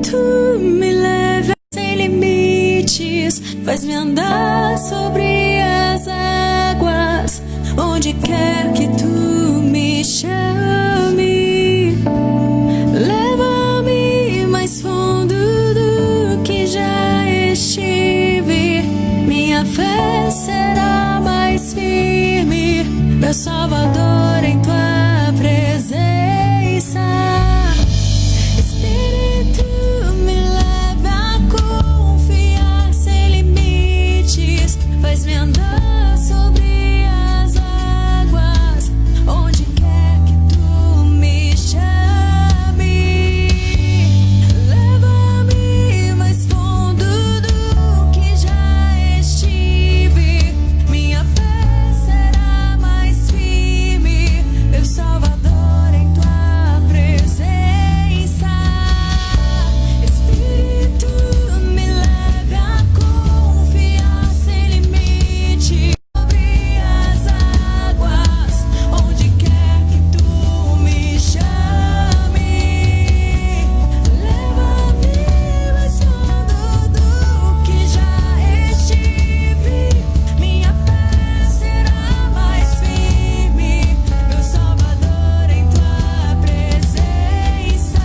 Espírito me leva sem limites, faz-me andar sobre as águas, onde quer que tu me chame. Leva-me mais fundo do que já estive, minha fé será mais firme, meu Salvador, em tua presença. Espírito me leva a confiar sem limites, faz-me andar sobre as águas, onde quer que tu me chame. Leva-me mais fundo do que já estive, minha fé será mais firme, meu Salvador, em tua presença. Espírito me leva a confiar sem limite sobre as águas, onde quer que tu me chame. Leva-me mais fundo do que já estive, minha fé será mais firme, meu Salvador, em tua presença.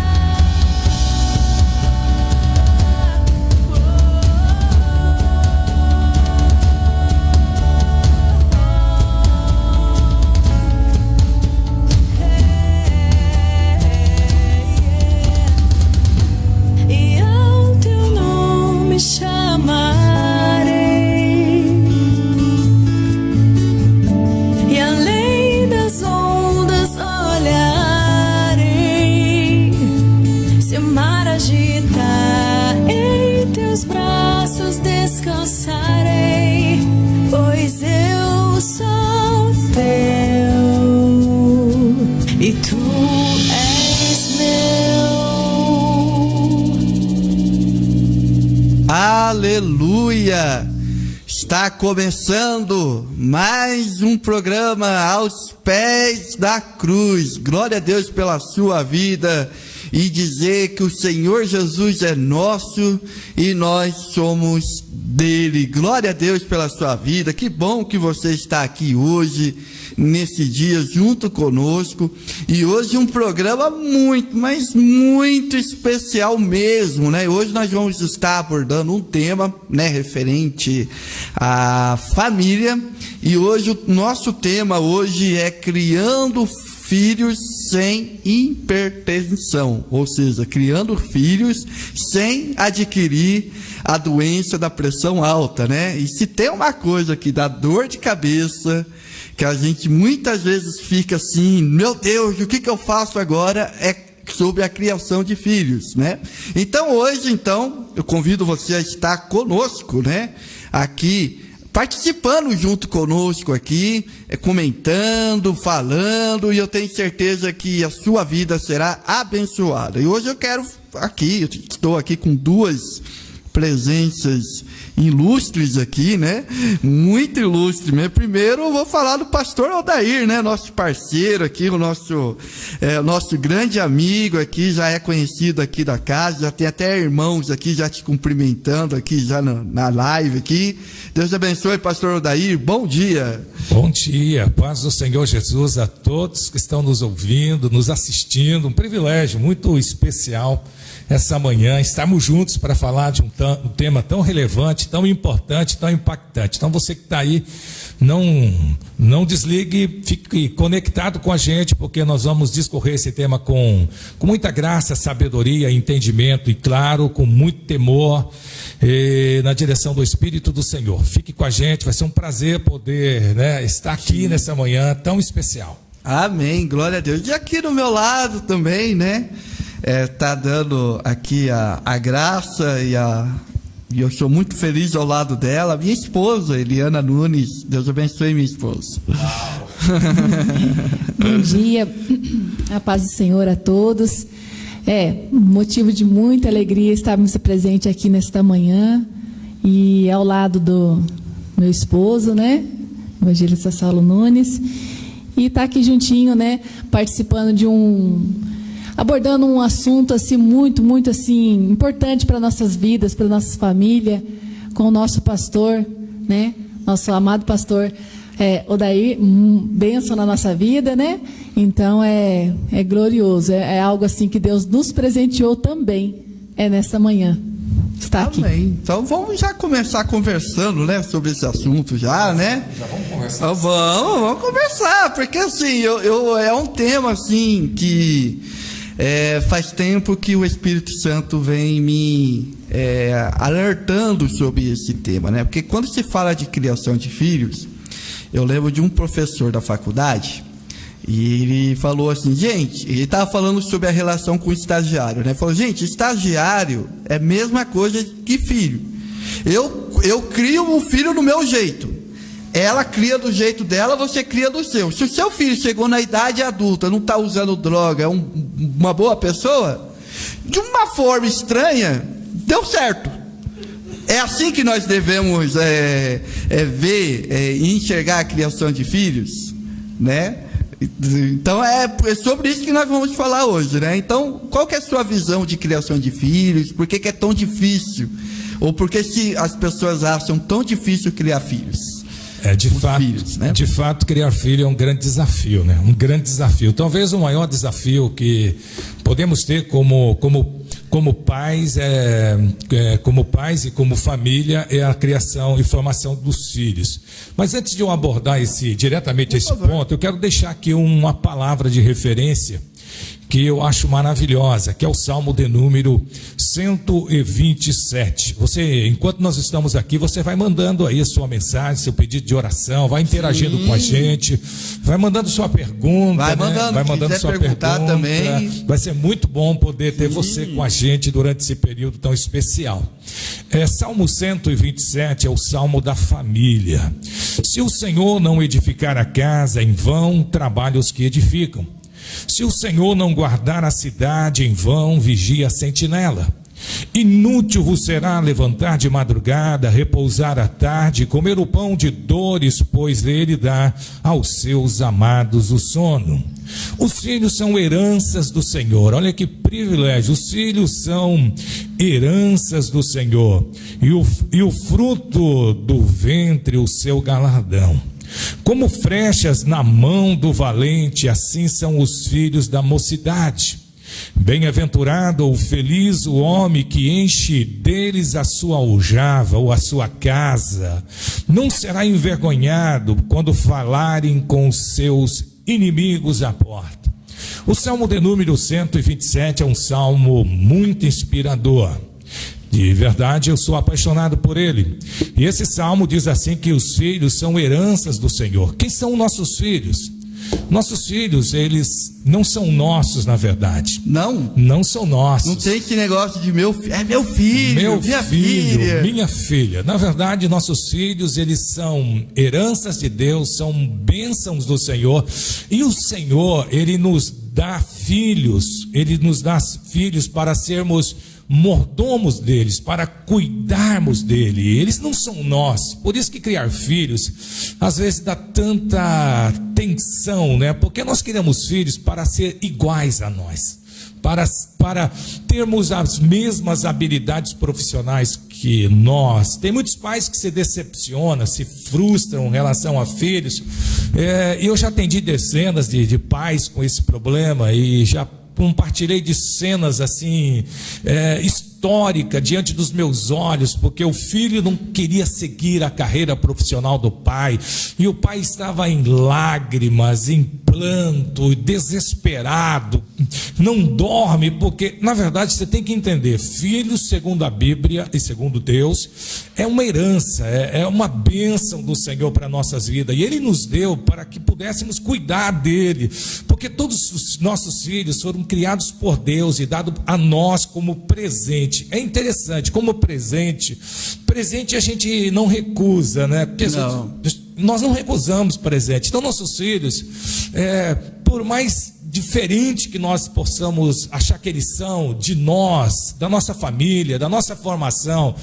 E ao teu nome chamarei, e além das ondas olharei. Se o mar agitar, em teus braços descansarei, pois eu sou teu e tu és meu. Aleluia! Está começando mais um programa aos pés da cruz. Glória a Deus pela sua vida e dizer que o Senhor Jesus é nosso e nós somos dele. Glória a Deus pela sua vida. Que bom que você está aqui hoje, nesse dia, junto conosco. E hoje um programa muito, mas muito especial mesmo, né? Hoje nós vamos estar abordando um tema, né, referente à família. E hoje o nosso tema hoje é criando filhos sem hipertensão, ou seja, criando filhos sem adquirir a doença da pressão alta, né? E se tem uma coisa que dá dor de cabeça, que a gente muitas vezes fica assim, meu Deus, o que eu faço agora, é sobre a criação de filhos, né? Então hoje, eu convido você a estar conosco, né? Aqui, participando junto conosco aqui, comentando, falando, e eu tenho certeza que a sua vida será abençoada. E hoje eu estou aqui com duas presenças ilustres aqui, né? Muito ilustre mesmo. Primeiro eu vou falar do pastor Aldair, né? Nosso parceiro aqui, o nosso grande amigo aqui, já é conhecido aqui da casa, já tem até irmãos aqui já te cumprimentando aqui já na live aqui. Deus abençoe, pastor Aldair, bom dia. Bom dia, paz do Senhor Jesus a todos que estão nos ouvindo, nos assistindo, um privilégio muito especial essa manhã, estarmos juntos para falar de um tema tão relevante, tão importante, tão impactante. Então você que está aí, não desligue, fique conectado com a gente, porque nós vamos discorrer esse tema com muita graça, sabedoria, entendimento e, claro, com muito temor, na direção do Espírito do Senhor. Fique com a gente, vai ser um prazer poder, né, estar aqui nessa manhã tão especial. Amém, glória a Deus. E aqui do meu lado também, né? Tá dando aqui a graça e eu sou muito feliz ao lado dela, minha esposa, Eliana Nunes. Deus abençoe minha esposa. Bom dia, a paz do Senhor a todos. Motivo de muita alegria estarmos presentes aqui nesta manhã e ao lado do meu esposo, né, Evangelista Saulo Nunes, e tá aqui juntinho, né, participando de abordando um assunto assim muito, muito assim importante para nossas vidas, para nossas famílias, com o nosso pastor, né? Nosso amado pastor Odair, bênção na nossa vida, né? Então é glorioso, é algo assim que Deus nos presenteou também, nesta manhã. Está aqui. Amém. Então vamos já começar conversando, né, sobre esse assunto já, né? Já vamos conversar. Vamos conversar, porque assim, é um tema assim que faz tempo que o Espírito Santo vem me alertando sobre esse tema, né? Porque quando se fala de criação de filhos, eu lembro de um professor da faculdade. E ele falou assim, gente, ele estava falando sobre a relação com o estagiário, né? Falou, gente, estagiário é a mesma coisa que filho. Eu crio um filho do meu jeito. Ela cria do jeito dela, você cria do seu. Se o seu filho chegou na idade adulta, não está usando droga, é uma boa pessoa, de uma forma estranha, deu certo. É assim que nós devemos ver e enxergar a criação de filhos, né? Então é sobre isso que nós vamos falar hoje, né? Então, qual que é a sua visão de criação de filhos? Por que é tão difícil? Ou por que as pessoas acham tão difícil criar filhos? De fato, criar filho é um grande desafio, né? Um grande desafio. Talvez o maior desafio que podemos ter como pais e como família é a criação e formação dos filhos. Mas antes de eu abordar diretamente esse ponto, eu quero deixar aqui uma palavra de referência que eu acho maravilhosa, que é o Salmo de número 127. Você, enquanto nós estamos aqui, você vai mandando aí a sua mensagem, seu pedido de oração, vai interagindo com a gente, vai mandando sua pergunta, vai mandando sua pergunta também. Vai ser muito bom poder ter você com a gente durante esse período tão especial. Salmo 127 é o Salmo da família. Se o Senhor não edificar a casa, em vão trabalham os que edificam. Se o Senhor não guardar a cidade, em vão vigia a sentinela. Inútil vos será levantar de madrugada, repousar à tarde, comer o pão de dores, pois ele dá aos seus amados o sono. Os filhos são heranças do Senhor. Olha que privilégio. Os filhos são heranças do Senhor, e o fruto do ventre o seu galardão. Como flechas na mão do valente, assim são os filhos da mocidade. Bem-aventurado ou feliz o homem que enche deles a sua aljava ou a sua casa. Não será envergonhado quando falarem com os seus inimigos à porta. O Salmo de número 127 é um salmo muito inspirador. De verdade, eu sou apaixonado por ele. E esse salmo diz assim que os filhos são heranças do Senhor. Quem são nossos filhos? Nossos filhos, eles não são nossos, na verdade. Não são nossos. Não tem esse negócio de meu filho, minha filha. Na verdade, nossos filhos, eles são heranças de Deus, são bênçãos do Senhor. E o Senhor, ele nos dá filhos para sermos mordomos deles, para cuidarmos dele. Eles não são nós. Por isso que criar filhos às vezes dá tanta tensão, né? Porque nós criamos filhos para ser iguais a nós, para termos as mesmas habilidades profissionais que nós. Tem muitos pais que se decepcionam, se frustram em relação a filhos. Eu já atendi dezenas de pais com esse problema e já compartilhei de cenas assim, histórica diante dos meus olhos, porque o filho não queria seguir a carreira profissional do pai, e o pai estava em lágrimas, em pranto, desesperado, não dorme, porque na verdade você tem que entender, filhos segundo a Bíblia e segundo Deus, é uma herança, é uma bênção do Senhor para nossas vidas, e Ele nos deu para que pudéssemos cuidar dele, porque todos os nossos filhos foram criados por Deus e dado a nós como presente. É interessante, como presente a gente não recusa, né? Porque nós não recusamos presente. Então nossos filhos, por mais diferente que nós possamos achar que eles são de nós, da nossa família, da nossa formação,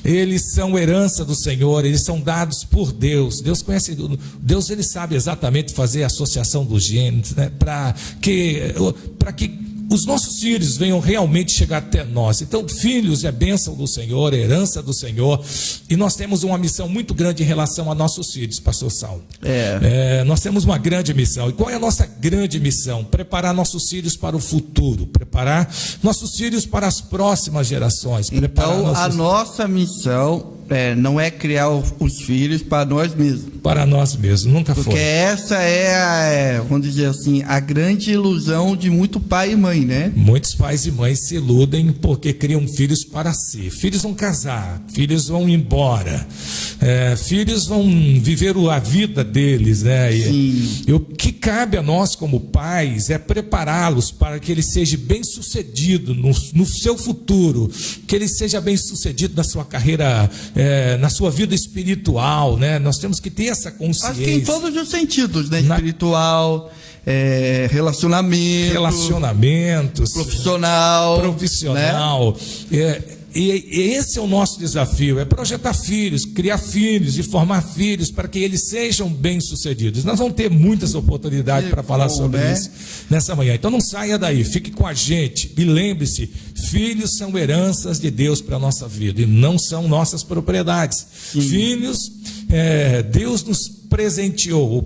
eles são herança do Senhor, eles são dados por Deus. Deus conhece, Ele sabe exatamente fazer a associação dos genes, né? Para que os nossos filhos venham realmente chegar até nós. Então, filhos é bênção do Senhor, herança do Senhor, e nós temos uma missão muito grande em relação a nossos filhos, pastor Saulo. Nós temos uma grande missão. E qual é a nossa grande missão? Preparar nossos filhos para o futuro, preparar nossos filhos para as próximas gerações. Então, a nossa missão não é criar os filhos para nós mesmos. Para nós mesmos, nunca foi. Porque essa é, vamos dizer assim, a grande ilusão de muito pai e mãe, né? Muitos pais e mães se iludem porque criam filhos para si. Filhos vão casar, filhos vão embora, filhos vão viver a vida deles, né? E o que cabe a nós como pais é prepará-los para que ele seja bem-sucedido no seu futuro, que ele seja bem-sucedido na sua carreira, na sua vida espiritual, né? Nós temos que ter essa consciência. Acho que em todos os sentidos, né? Espiritual, relacionamentos, profissional, né? E esse é o nosso desafio, é projetar filhos, criar filhos e formar filhos para que eles sejam bem-sucedidos. Nós vamos ter muitas oportunidades para falar sobre isso nessa manhã. Então não saia daí, fique com a gente e lembre-se, filhos são heranças de Deus para a nossa vida e não são nossas propriedades. Filhos, Deus nos presenteou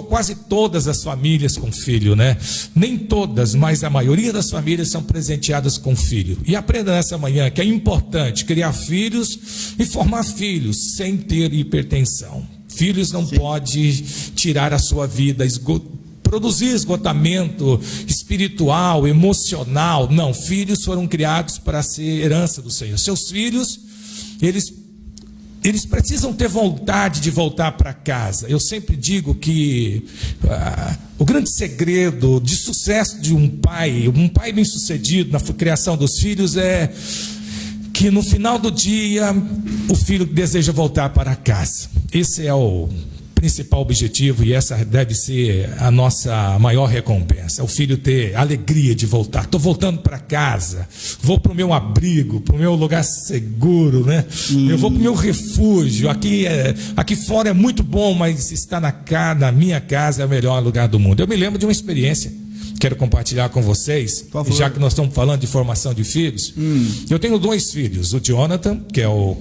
quase todas as famílias com filho, né? Nem todas, mas a maioria das famílias são presenteadas com filho. E aprenda nessa manhã que é importante criar filhos e formar filhos sem ter hipertensão. Filhos não podem tirar a sua vida, produzir esgotamento espiritual, emocional. Não, filhos foram criados para ser herança do Senhor. Seus filhos, eles precisam ter vontade de voltar para casa. Eu sempre digo que o grande segredo de sucesso de um pai bem-sucedido na criação dos filhos é que no final do dia o filho deseja voltar para casa. Esse é o principal objetivo e essa deve ser a nossa maior recompensa, o filho ter alegria de voltar. Estou voltando para casa, vou para o meu abrigo, para o meu lugar seguro, né? Eu vou para o meu refúgio. Aqui fora é muito bom, mas estar na minha casa é o melhor lugar do mundo. Eu me lembro de uma experiência, quero compartilhar com vocês, já que nós estamos falando de formação de filhos. Eu tenho 2 filhos, o Jonathan, que é o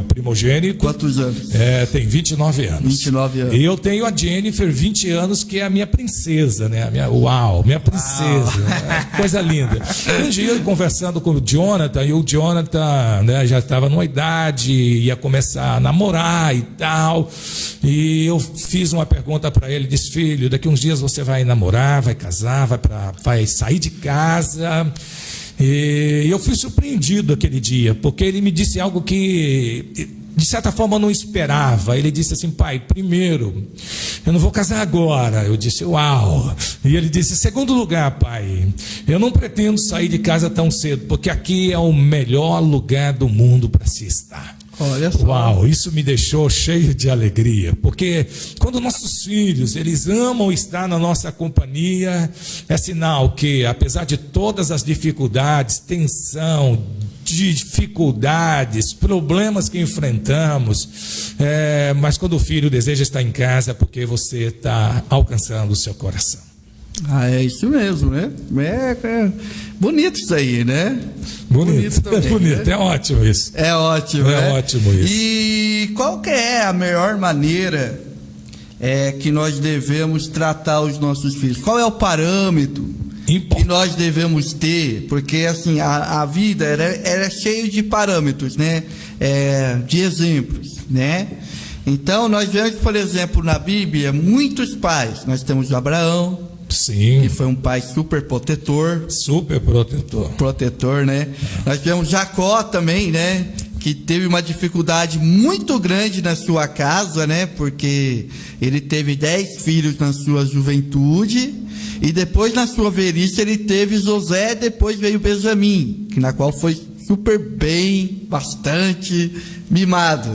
primogênito. Quantos anos? Tem 29 anos. 29 anos. E eu tenho a Jennifer, 20 anos, que é a minha princesa, né? Minha princesa. Né? Coisa linda. Um dia, conversando com o Jonathan, e o Jonathan, né, já estava numa idade, ia começar a namorar e tal. E eu fiz uma pergunta para ele, disse: filho, daqui uns dias você vai namorar, vai casar, vai sair de casa. E eu fui surpreendido aquele dia, porque ele me disse algo que, de certa forma, eu não esperava. Ele disse assim: pai, primeiro, eu não vou casar agora. Eu disse: uau. E ele disse: segundo lugar, pai, eu não pretendo sair de casa tão cedo, porque aqui é o melhor lugar do mundo para se estar. Olha só. Uau, isso me deixou cheio de alegria, porque quando nossos filhos, eles amam estar na nossa companhia, é sinal que, apesar de todas as dificuldades, tensão, dificuldades, problemas que enfrentamos, mas quando o filho deseja estar em casa, é porque você está alcançando o seu coração. É isso mesmo, né? Bonito isso aí, né? Bonito também, bonito, né? É ótimo isso. É ótimo, é ótimo isso. E qual que é a melhor maneira que nós devemos tratar os nossos filhos? Qual é o parâmetro que nós devemos ter? Porque assim, a vida é cheia de parâmetros, né? De exemplos, né? Então nós vemos, por exemplo, na Bíblia, muitos pais. Nós temos Abraão. Sim. Que foi um pai super protetor. Super protetor. Protetor, né? Nós tivemos Jacó também, né? Que teve uma dificuldade muito grande na sua casa, né? Porque ele teve 10 filhos na sua juventude. E depois, na sua velhice, ele teve José. Depois veio Benjamim, na qual foi super bem, bastante mimado,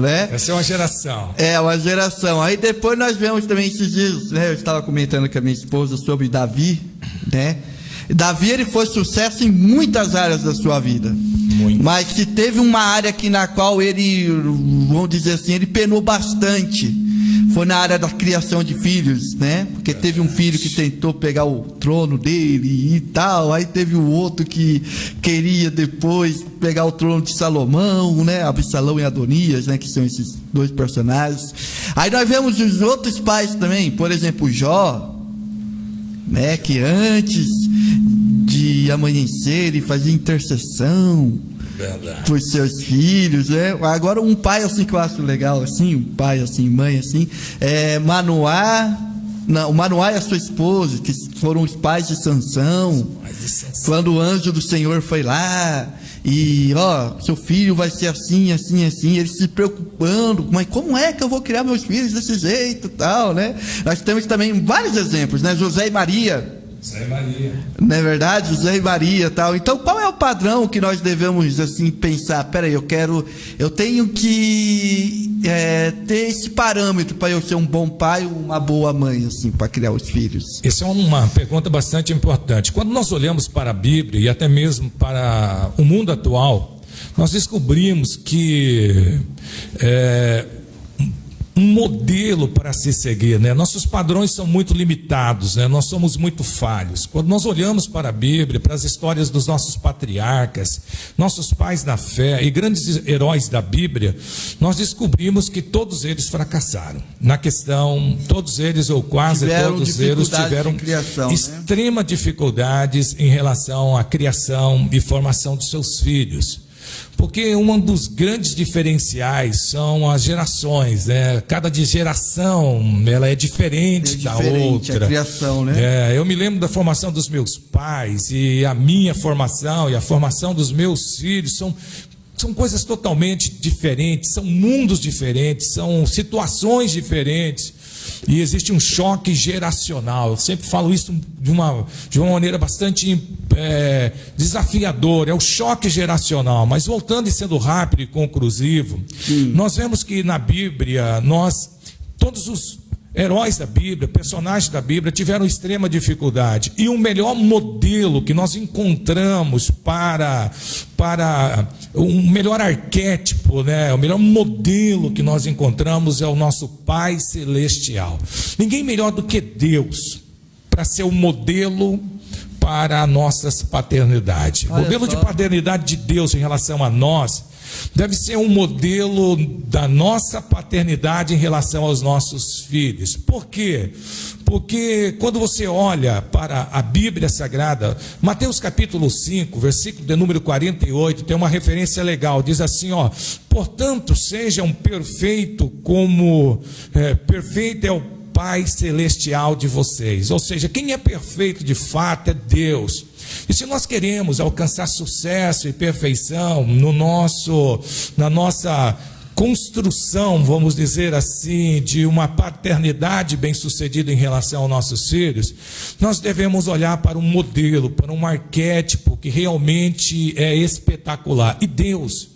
né? Essa é uma geração. É uma geração. Aí depois nós vemos também esses dias, né? Eu estava comentando com a minha esposa sobre Davi, né? Davi, ele foi sucesso em muitas áreas da sua vida. Muito. Mas se teve uma área aqui na qual ele, vamos dizer assim, ele penou bastante, foi na área da criação de filhos, né? Porque teve um filho que tentou pegar o trono dele e tal, aí teve o outro que queria depois pegar o trono de Salomão, né? Absalão e Adonias, né? Que são esses dois personagens. Aí nós vemos os outros pais também, por exemplo, Jó, né? Que antes de amanhecer ele fazia intercessão por seus filhos, né? Agora um pai assim que eu acho legal, assim, um pai assim, mãe assim, Manoá, o Manoá e a sua esposa, que foram os pais de Sansão, quando o anjo do Senhor foi lá e, seu filho vai ser assim, assim, assim, eles se preocupando, mas como é que eu vou criar meus filhos desse jeito, tal, né? Nós temos também vários exemplos, né? José e Maria, não é verdade? José e Maria, tal. Então, qual é o padrão que nós devemos assim pensar? Peraí, eu tenho que ter esse parâmetro para eu ser um bom pai ou uma boa mãe, assim, para criar os filhos. Essa é uma pergunta bastante importante. Quando nós olhamos para a Bíblia e até mesmo para o mundo atual, nós descobrimos que um modelo para se seguir, né? Nossos padrões são muito limitados, né? Nós somos muito falhos. Quando nós olhamos para a Bíblia, para as histórias dos nossos patriarcas, nossos pais na fé e grandes heróis da Bíblia, nós descobrimos que todos eles fracassaram na questão, todos eles ou quase todos eles tiveram extrema dificuldades em relação à criação e formação de seus filhos. Porque um dos grandes diferenciais são as gerações, né? Cada geração ela é diferente da outra. A criação, né? Eu me lembro da formação dos meus pais e a minha formação e a formação dos meus filhos são coisas totalmente diferentes, são mundos diferentes, são situações diferentes. E existe um choque geracional. Eu sempre falo isso de uma maneira bastante desafiadora. É o choque geracional. Mas voltando e sendo rápido e conclusivo, nós vemos que na Bíblia, todos os heróis da Bíblia, personagens da Bíblia tiveram extrema dificuldade. E o melhor modelo que nós encontramos para um melhor arquétipo, né? O melhor modelo que nós encontramos é o nosso Pai Celestial. Ninguém melhor do que Deus para ser o modelo para a nossa paternidade. O modelo de paternidade de Deus em relação a nós deve ser um modelo da nossa paternidade em relação aos nossos filhos. Por quê? Porque quando você olha para a Bíblia Sagrada, Mateus capítulo 5, versículo de número 48, tem uma referência legal, diz assim, portanto sejam perfeitos como perfeito é o Pai Celestial de vocês. Ou seja, quem é perfeito de fato é Deus. E se nós queremos alcançar sucesso e perfeição na nossa construção, vamos dizer assim, de uma paternidade bem-sucedida em relação aos nossos filhos, nós devemos olhar para um modelo, para um arquétipo que realmente é espetacular. E Deus,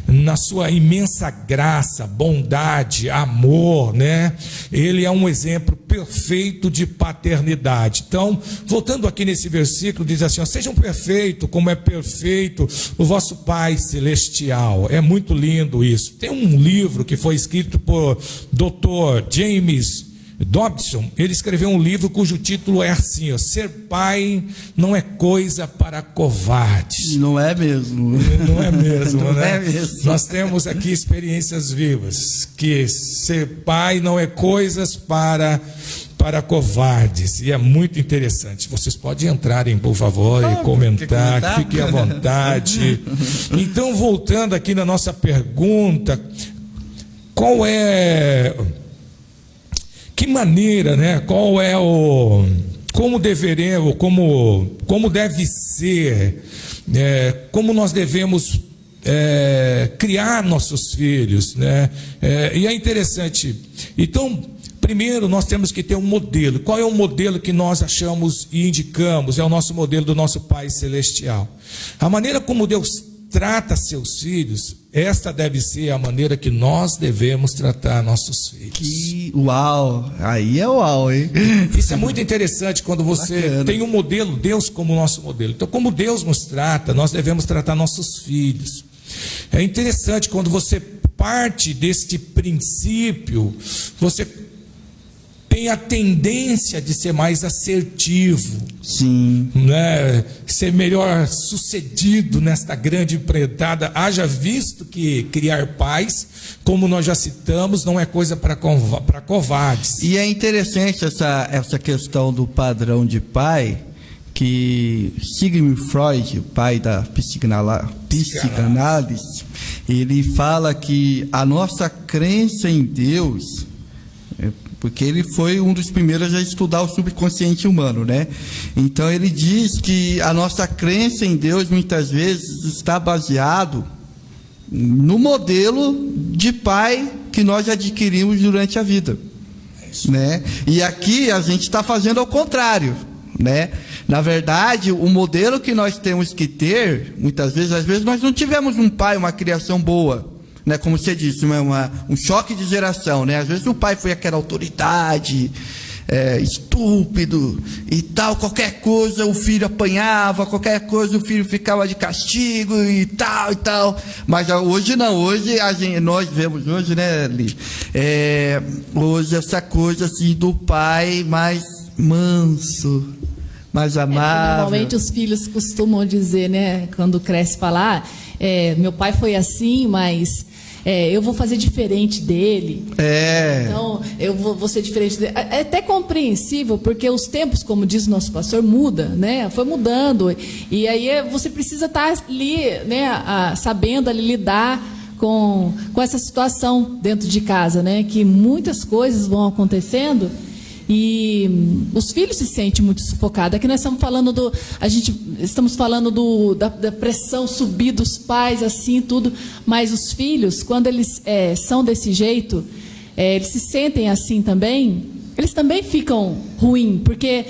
na sua imensa graça, bondade, amor, né? Ele é um exemplo perfeito de paternidade. Então, voltando aqui nesse versículo, diz assim, sejam perfeitos como é perfeito o vosso Pai Celestial. É muito lindo isso. Tem um livro que foi escrito por Dr. James Dobson. Ele escreveu um livro cujo título é assim, ser pai não é coisa para covardes. Não é mesmo. Não é mesmo, não né? É mesmo. Nós temos aqui experiências vivas, que ser pai não é coisas para covardes, e é muito interessante. Vocês podem entrarem, por favor, e comentar, fiquem à vontade. Então, voltando aqui na nossa pergunta, que maneira, né? Como deveremos, como deve ser, como nós devemos criar nossos filhos, né? E é interessante. Então, primeiro nós temos que ter um modelo. Qual é o modelo que nós achamos e indicamos? É o nosso modelo do nosso Pai Celestial. A maneira como Deus trata seus filhos, esta deve ser a maneira que nós devemos tratar nossos filhos. Uau! Aí é uau, hein? Isso é muito interessante quando você tem um modelo, Deus como nosso modelo. Então, como Deus nos trata, nós devemos tratar nossos filhos. É interessante quando você parte deste princípio, você tem a tendência de ser mais assertivo, Sim. né? Ser melhor sucedido nesta grande empreitada. Haja visto que criar pais, como nós já citamos, não é coisa para covardes. E é interessante essa questão do padrão de pai, que Sigmund Freud, o pai da psicanálise, ele fala que a nossa crença em Deus, porque ele foi um dos primeiros a estudar o subconsciente humano, né? Então ele diz que a nossa crença em Deus muitas vezes está baseado no modelo de pai que nós adquirimos durante a vida, né? E aqui a gente está fazendo ao contrário, né? Na verdade, o modelo que nós temos que ter, muitas vezes, às vezes nós não tivemos um pai, uma criação boa, né? Como você disse, um choque de geração, né? Às vezes o pai foi aquela autoridade, estúpido e tal, qualquer coisa o filho apanhava, qualquer coisa o filho ficava de castigo e tal, mas hoje não, hoje nós vemos hoje, né, Li? Hoje essa coisa assim do pai mais manso, mais amável. Normalmente os filhos costumam dizer, né, quando cresce, falar, meu pai foi assim, mas eu vou fazer diferente dele. Então, eu vou ser diferente dele. É até compreensível, porque os tempos, como diz o nosso pastor, muda, né? Foi mudando. E aí você precisa estar ali, né, sabendo ali lidar com essa situação dentro de casa, né? Que muitas coisas vão acontecendo e os filhos se sentem muito sufocados. Aqui nós estamos falando estamos falando da pressão subir dos pais, assim, tudo. Mas os filhos, quando eles são desse jeito, eles se sentem assim também, eles também ficam ruins. Porque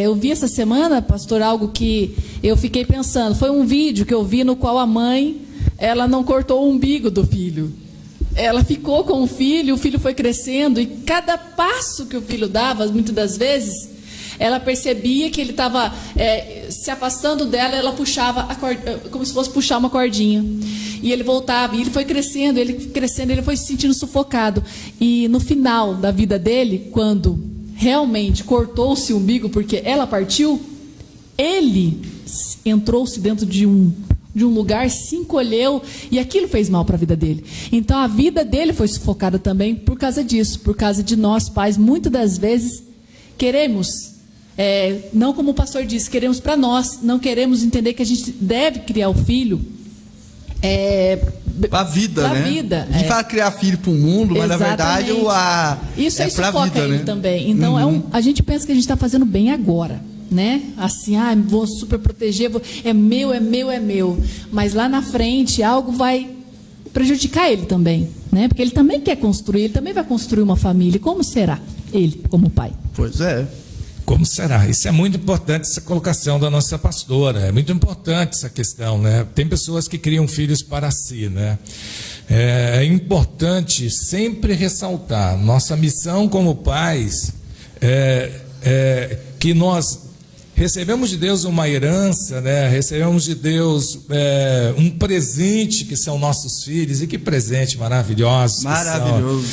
eu vi essa semana, pastor, algo que eu fiquei pensando. Foi um vídeo que eu vi no qual a mãe, ela não cortou o umbigo do filho. Ela ficou com o filho foi crescendo, e cada passo que o filho dava, muitas das vezes, ela percebia que ele estava se afastando dela, ela puxava a corda, como se fosse puxar uma cordinha. E ele voltava, e ele foi crescendo, ele foi se sentindo sufocado. E no final da vida dele, quando realmente cortou-se o umbigo, porque ela partiu, ele entrou-se dentro de um lugar, se encolheu, e aquilo fez mal para a vida dele. Então a vida dele foi sufocada também por causa disso, por causa de nós pais. Muitas das vezes queremos, não como o pastor disse, queremos para nós, não queremos entender que a gente deve criar o filho para a vida, pra né? vida. A gente fala criar filho para o mundo, mas exatamente. Na verdade isso é para a vida, ele, né? Também. Então a gente pensa que a gente está fazendo bem agora, né? Assim, vou super proteger, é meu. Mas lá na frente algo vai prejudicar ele também, né? Porque ele também quer construir, ele também vai construir uma família. Como será ele como pai? Pois é. Como será? Isso é muito importante, essa colocação da nossa pastora. É muito importante essa questão, né? Tem pessoas que criam filhos para si, né? É importante sempre ressaltar nossa missão como pais, que nós recebemos de Deus uma herança, né? Recebemos de Deus um presente que são nossos filhos. E que presente maravilhoso. Maravilhoso.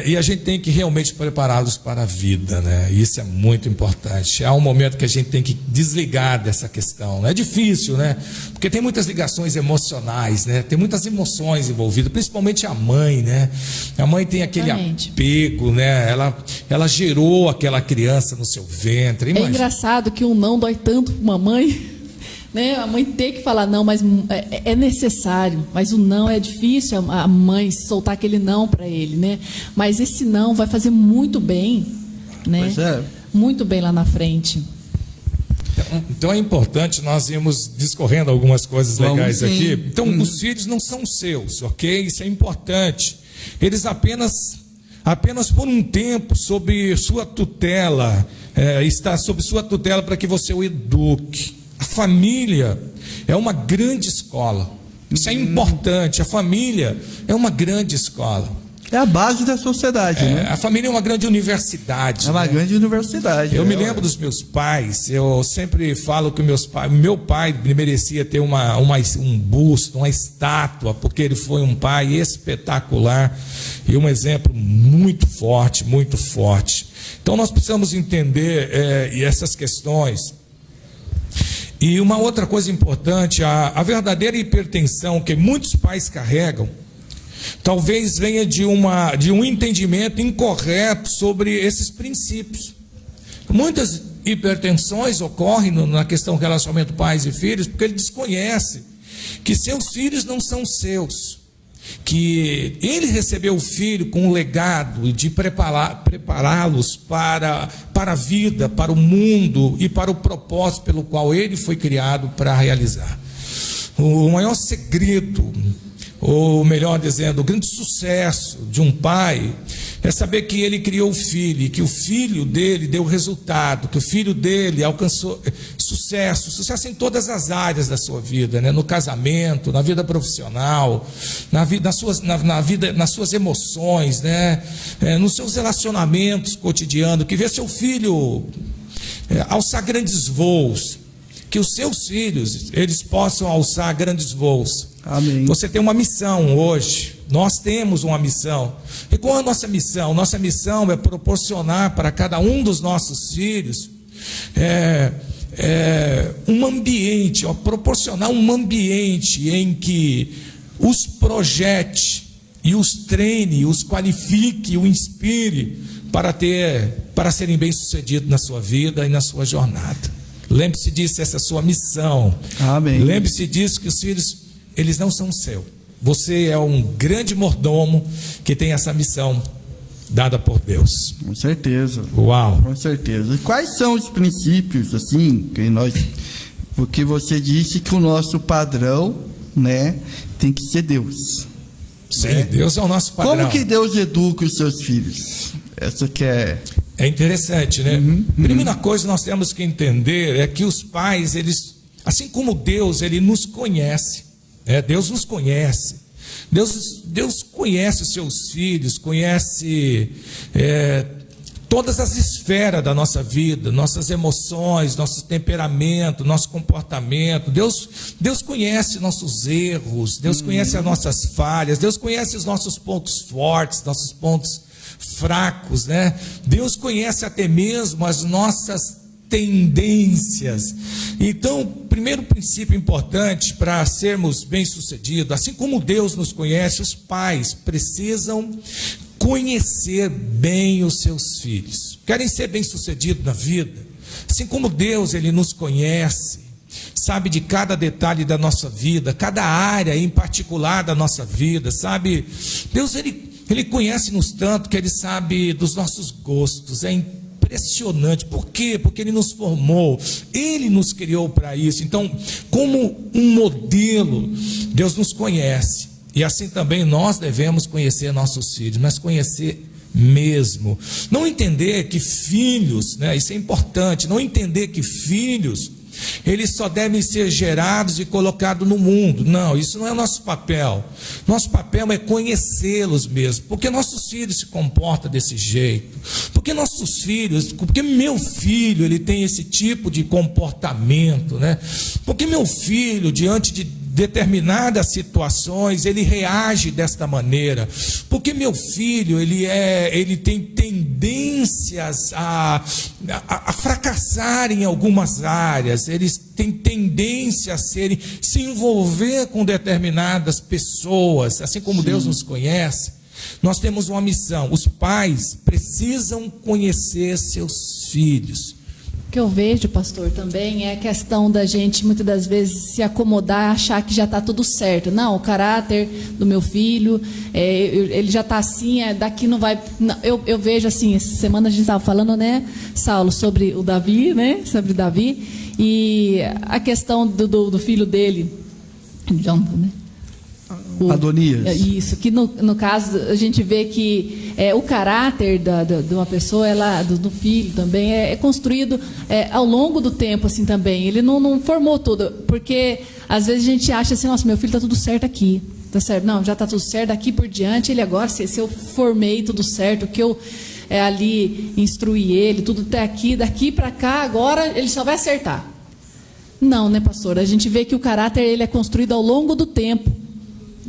E a gente tem que realmente prepará-los para a vida, né? Isso é muito importante. Há um momento que a gente tem que desligar dessa questão. É difícil, né? Porque tem muitas ligações emocionais, né? Tem muitas emoções envolvidas, principalmente a mãe, né? A mãe tem aquele apego, né? Ela gerou aquela criança no seu ventre. Imagina. É engraçado que não dói tanto para uma mãe, né? A mãe tem que falar não, mas é necessário. Mas o não é difícil, a mãe soltar aquele não para ele, né? Mas esse não vai fazer muito bem, né? Pois é. Muito bem lá na frente. Então é importante, nós irmos discorrendo algumas coisas legais aqui. Então os filhos não são seus, ok? Isso é importante. Eles apenas por um tempo sob sua tutela, está sob sua tutela para que você o eduque. A família é uma grande escola. Isso é importante. A família é uma grande escola. É a base da sociedade, né? A família é uma grande universidade. É uma grande universidade. Eu me lembro dos meus pais. Eu sempre falo que meu pai merecia ter um busto, uma estátua, porque ele foi um pai espetacular e um exemplo muito forte, muito forte. Então nós precisamos entender essas questões. E uma outra coisa importante, a verdadeira hipertensão que muitos pais carregam, talvez venha de um entendimento incorreto sobre esses princípios. Muitas hipertensões ocorrem na questão do relacionamento pais e filhos, porque ele desconhece que seus filhos não são seus, que ele recebeu o filho com um legado de prepará-los para a vida, para o mundo e para o propósito pelo qual ele foi criado para realizar. O maior segredo, ou melhor dizendo, o grande sucesso de um pai é saber que ele criou o filho, e que o filho dele deu resultado, que o filho dele alcançou sucesso em todas as áreas da sua vida, né? No casamento, na vida profissional, nas suas emoções, né? Nos seus relacionamentos cotidianos, que vê seu filho alçar grandes voos, que os seus filhos, eles possam alçar grandes voos. Amém. Você tem uma missão hoje, nós temos uma missão. E qual é a nossa missão? Nossa missão é proporcionar para cada um dos nossos filhos um ambiente, proporcionar um ambiente em que os projete e os treine, os qualifique, o inspire para serem bem-sucedidos na sua vida e na sua jornada. Lembre-se disso, essa é a sua missão. Amém. Lembre-se disso, que os filhos, eles não são seus. Você é um grande mordomo que tem essa missão dada por Deus. Com certeza. Uau. Com certeza. E quais são os princípios, assim, porque você disse que o nosso padrão, né, tem que ser Deus. Sim, né? Deus é o nosso padrão. Como que Deus educa os seus filhos? Essa que é interessante, né? Primeira coisa nós temos que entender é que os pais, eles, assim como Deus, ele nos conhece. Deus nos conhece. Deus conhece os seus filhos, conhece todas as esferas da nossa vida, nossas emoções, nosso temperamento, nosso comportamento. Deus conhece nossos erros, Deus conhece as nossas falhas, Deus conhece os nossos pontos fortes, nossos pontos fracos, né? Deus conhece até mesmo as nossas tendências. Então, o primeiro princípio importante para sermos bem-sucedidos, assim como Deus nos conhece, os pais precisam conhecer bem os seus filhos. Querem ser bem-sucedidos na vida? Assim como Deus, ele nos conhece, sabe de cada detalhe da nossa vida, cada área em particular da nossa vida, sabe? Deus, ele conhece-nos tanto que Ele sabe dos nossos gostos. É impressionante. Por quê? Porque Ele nos formou, Ele nos criou para isso. Então, como um modelo, Deus nos conhece. E assim também nós devemos conhecer nossos filhos, mas conhecer mesmo. Não entender que filhos, né, isso é importante, não entender que filhos, eles só devem ser gerados e colocados no mundo. Não, isso não é o nosso papel. Nosso papel é conhecê-los mesmo. Porque nossos filhos se comportam desse jeito. Porque meu filho, ele tem esse tipo de comportamento, né? Porque meu filho, diante de determinadas situações, ele reage desta maneira. Porque meu filho, ele tem tendências a fracassar em algumas áreas, eles têm tendência a se envolver com determinadas pessoas, assim como Deus nos conhece. Nós temos uma missão, os pais precisam conhecer seus filhos. O que eu vejo, pastor, também é a questão da gente, muitas das vezes, se acomodar, achar que já está tudo certo. Não, o caráter do meu filho, ele já está assim, daqui não vai... Não, eu vejo assim, essa semana a gente estava falando, né, Saulo, sobre o Davi, né, sobre Davi, e a questão do filho dele, Jonathan, né? Adonias. Isso, que no caso a gente vê que o caráter de uma pessoa, do filho também, é construído ao longo do tempo, assim, também. Ele não formou tudo, porque às vezes a gente acha assim, nossa, meu filho está tudo certo aqui, tá certo? Não, já está tudo certo, daqui por diante, ele agora, se eu formei tudo certo, que eu ali instruí ele, tudo até aqui, daqui para cá, agora ele só vai acertar. Não, né, pastor? A gente vê que o caráter, ele é construído ao longo do tempo.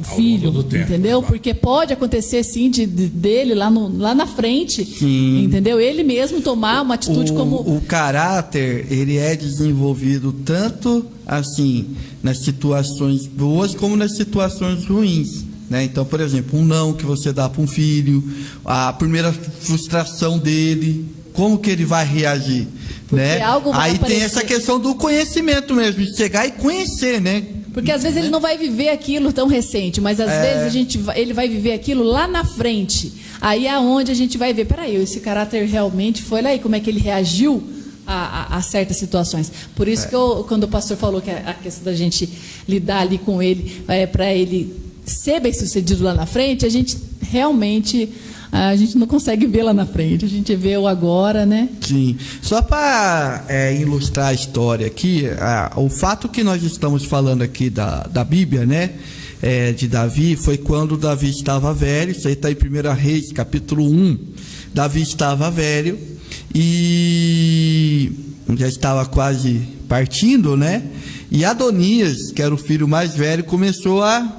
filho, longo do tempo, entendeu? claro. Porque pode acontecer sim dele lá na frente, Sim. entendeu? Ele mesmo tomar uma atitude como... O caráter, ele é desenvolvido tanto assim nas situações boas como nas situações ruins, né? Então, por exemplo, um não que você dá para um filho, a primeira frustração dele, como que ele vai reagir, né? Algo vai Aí aparecer. tem essa questão do conhecimento mesmo, de chegar e conhecer, né? Porque às vezes ele não vai viver aquilo tão recente, mas às vezes ele vai viver aquilo lá na frente. Aí é onde a gente vai ver, peraí, esse caráter realmente foi lá e como é que ele reagiu a certas situações. Por isso que quando o pastor falou que a questão da gente lidar ali com ele, para ele ser bem sucedido lá na frente, a gente realmente... A gente não consegue ver lá na frente, a gente vê o agora, né? Sim. Só para ilustrar a história aqui, o fato que nós estamos falando aqui da Bíblia, né? De Davi, foi quando Davi estava velho. Isso aí está em 1 Reis, capítulo 1. Davi estava velho e já estava quase partindo, né? E Adonias, que era o filho mais velho, começou a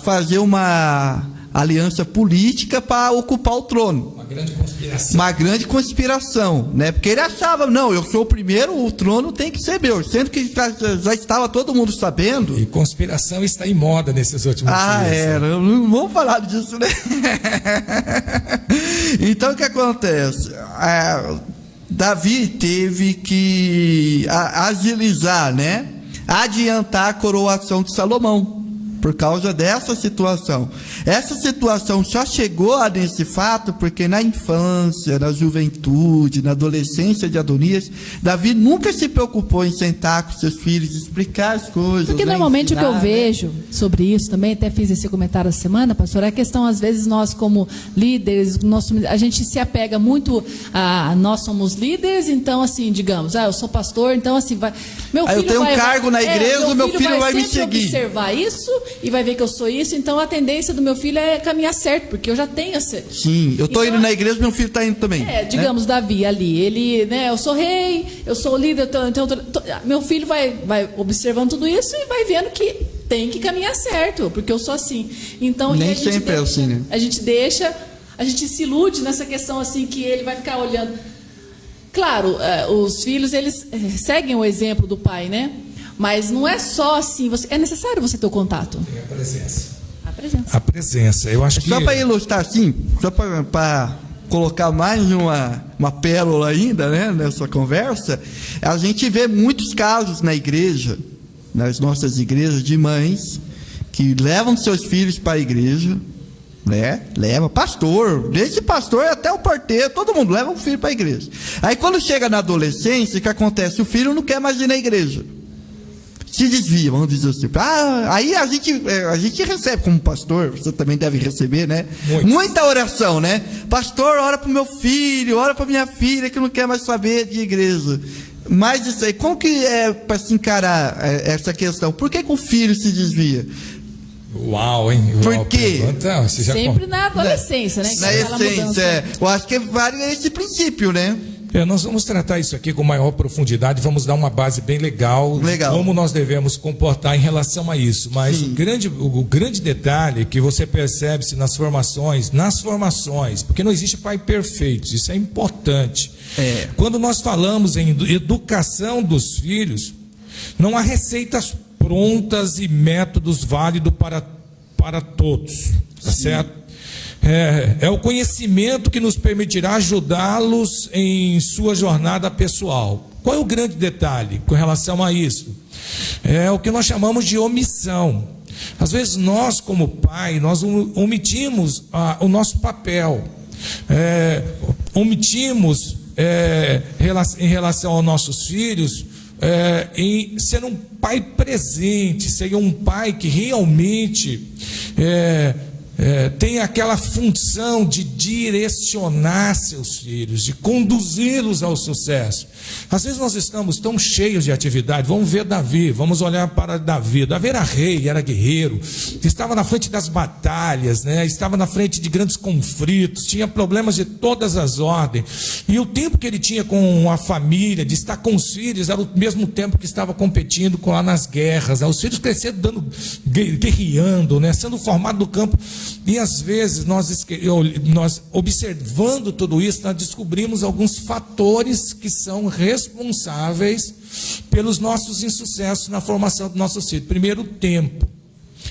fazer uma aliança política para ocupar o trono. Uma grande conspiração. Uma grande conspiração, né? Porque ele achava, não, eu sou o primeiro, o trono tem que ser meu, sendo que já estava todo mundo sabendo. E conspiração está em moda nesses últimos dias. Não vamos falar disso, né? Então, o que acontece? Davi teve que agilizar, né? Adiantar a coroação de Salomão. Por causa dessa situação. Essa situação só chegou nesse fato porque na infância, na juventude, na adolescência de Adonias, Davi nunca se preocupou em sentar com seus filhos e explicar as coisas. Porque normalmente o que eu vejo sobre isso também, até fiz esse comentário essa semana, pastor, é a questão, às vezes, nós como líderes, a gente se apega muito a nós somos líderes, então assim, digamos, eu sou pastor, então assim, meu filho eu tenho um cargo na igreja, meu filho vai me seguir. Observar isso e vai ver que eu sou isso, então a tendência do meu filho é caminhar certo, porque eu já tenho essa... Sim, eu estou indo na igreja, meu filho está indo também. Digamos, né? Davi ali, ele, né, eu sou rei, eu sou líder, então, meu filho vai observando tudo isso e vai vendo que tem que caminhar certo, porque eu sou assim. Então, nem sempre é assim, né? A gente se ilude nessa questão assim, que ele vai ficar olhando. Claro, os filhos, eles seguem o exemplo do pai, né? Mas não é só assim, é necessário você ter o contato. É a presença. A presença. Eu acho que... Só para ilustrar assim, só para colocar mais uma pérola ainda, né, nessa conversa, a gente vê muitos casos na igreja, nas nossas igrejas, de mães que levam seus filhos para a igreja, né? Leva pastor, desde pastor até o porteiro, todo mundo leva um filho para a igreja. Aí quando chega na adolescência, o que acontece? O filho não quer mais ir na igreja. Se desvia, vamos dizer assim. Aí a gente recebe como pastor, você também deve receber, né? Muita oração, né? Pastor, ora para o meu filho, ora para minha filha que não quer mais saber de igreja. Mas isso aí, como que é para se encarar essa questão? Por que o filho se desvia? Uau, hein? Por quê? Sempre na adolescência, né? Na essência, eu acho que vale esse princípio, né? Nós vamos tratar isso aqui com maior profundidade, vamos dar uma base bem legal. De como nós devemos comportar em relação a isso. Mas o grande detalhe que você percebe-se nas formações, porque não existe pai perfeito, isso é importante. Quando nós falamos em educação dos filhos, não há receitas prontas e métodos válidos para todos, tá certo? É o conhecimento que nos permitirá ajudá-los em sua jornada pessoal. Qual é o grande detalhe com relação a isso? É o que nós chamamos de omissão. Às vezes nós, como pai, nós omitimos o nosso papel. Omitimos em relação aos nossos filhos, em ser um pai presente, ser um pai que realmente tem aquela função de direcionar seus filhos, de conduzi-los ao sucesso. Às vezes nós estamos tão cheios de atividade. Vamos ver Davi, vamos olhar para Davi. Davi era rei, era guerreiro, estava na frente das batalhas, né? Estava na frente de grandes conflitos, tinha problemas de todas as ordens. E o tempo que ele tinha com a família, de estar com os filhos, era o mesmo tempo que estava competindo lá nas guerras, né? Os filhos crescendo, guerreando, né? Sendo formados no campo. E às vezes nós observando tudo isso, nós descobrimos alguns fatores que são responsáveis pelos nossos insucessos na formação do nosso filho. Primeiro, tempo,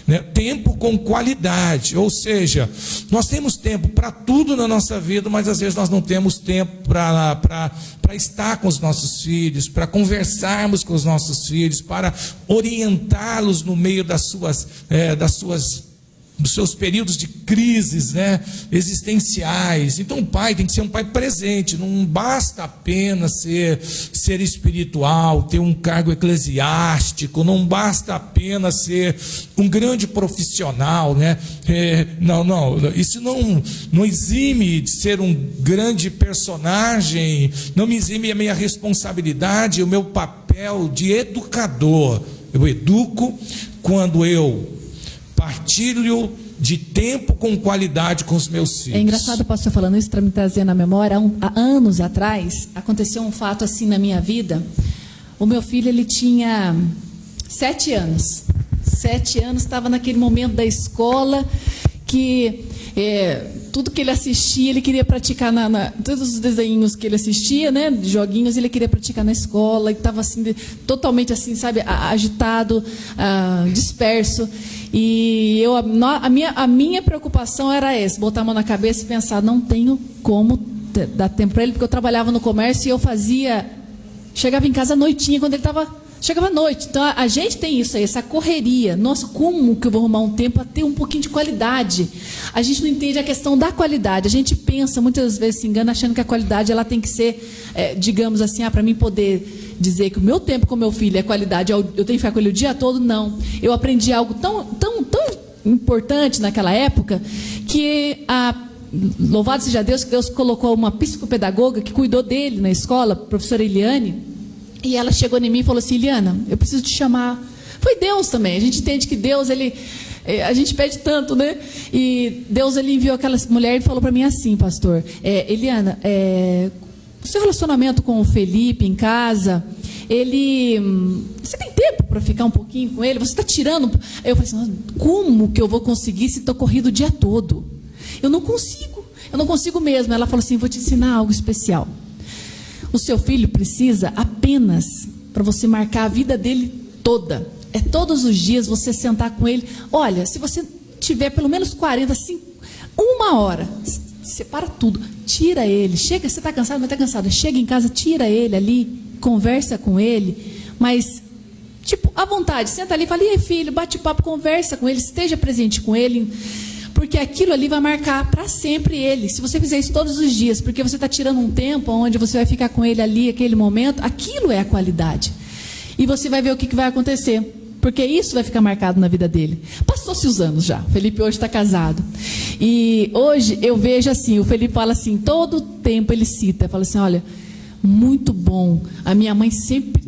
né? Tempo com qualidade, ou seja, nós temos tempo para tudo na nossa vida, mas às vezes nós não temos tempo para estar com os nossos filhos, para conversarmos com os nossos filhos, para orientá-los no meio dos seus períodos de crises, né, existenciais. Então o pai tem que ser um pai presente. Não basta apenas ser espiritual, ter um cargo eclesiástico, não basta apenas ser um grande profissional, né? Isso não exime de ser um grande personagem, não me exime a minha responsabilidade, o meu papel de educador. Eu educo quando eu partilho de tempo com qualidade com os meus filhos. É engraçado, pastor, falando isso, para me trazer na memória, há anos atrás, aconteceu um fato assim na minha vida. O meu filho, ele tinha 7 anos. 7 anos, estava naquele momento da escola que tudo que ele assistia, ele queria praticar todos os desenhos que ele assistia, né, joguinhos, ele queria praticar na escola, e estava assim, totalmente assim, sabe, agitado, disperso. E a minha preocupação era essa, botar a mão na cabeça e pensar, não tenho como dar tempo para ele, porque eu trabalhava no comércio e eu chegava em casa à noitinha, quando ele chegava à noite. Então a gente tem isso aí, essa correria. Nossa, como que eu vou arrumar um tempo para ter um pouquinho de qualidade? A gente não entende a questão da qualidade. A gente pensa, muitas vezes se engana, achando que a qualidade ela tem que ser, digamos assim, para mim poder dizer que o meu tempo com meu filho é qualidade, eu tenho que ficar com ele o dia todo. Não. Eu aprendi algo tão importante naquela época, que louvado seja Deus, que Deus colocou uma psicopedagoga que cuidou dele na escola, a professora Eliane. E ela chegou em mim e falou assim, Eliana, eu preciso te chamar. Foi Deus também. A gente entende que Deus, a gente pede tanto, né? E Deus, ele enviou aquela mulher e falou para mim assim, pastor, Eliana, o seu relacionamento com o Felipe em casa, você tem tempo para ficar um pouquinho com ele? Você está tirando? Aí eu falei assim, como que eu vou conseguir se estou corrido o dia todo? Eu não consigo mesmo. Ela falou assim, vou te ensinar algo especial. O seu filho precisa apenas, para você marcar a vida dele toda, todos os dias você sentar com ele. Olha, se você tiver pelo menos 40, 1 hora, separa tudo, tira ele, chega, você está cansado, mas está cansado, chega em casa, tira ele ali, conversa com ele, mas à vontade, senta ali e fala, e aí, filho, bate papo, conversa com ele, esteja presente com ele, porque aquilo ali vai marcar para sempre ele. Se você fizer isso todos os dias, porque você está tirando um tempo onde você vai ficar com ele ali, aquele momento, aquilo é a qualidade. E você vai ver o que vai acontecer, porque isso vai ficar marcado na vida dele. Passou-se os anos já, o Felipe hoje está casado. E hoje eu vejo assim, o Felipe fala assim, todo tempo ele cita, fala assim, olha, muito bom. A minha mãe sempre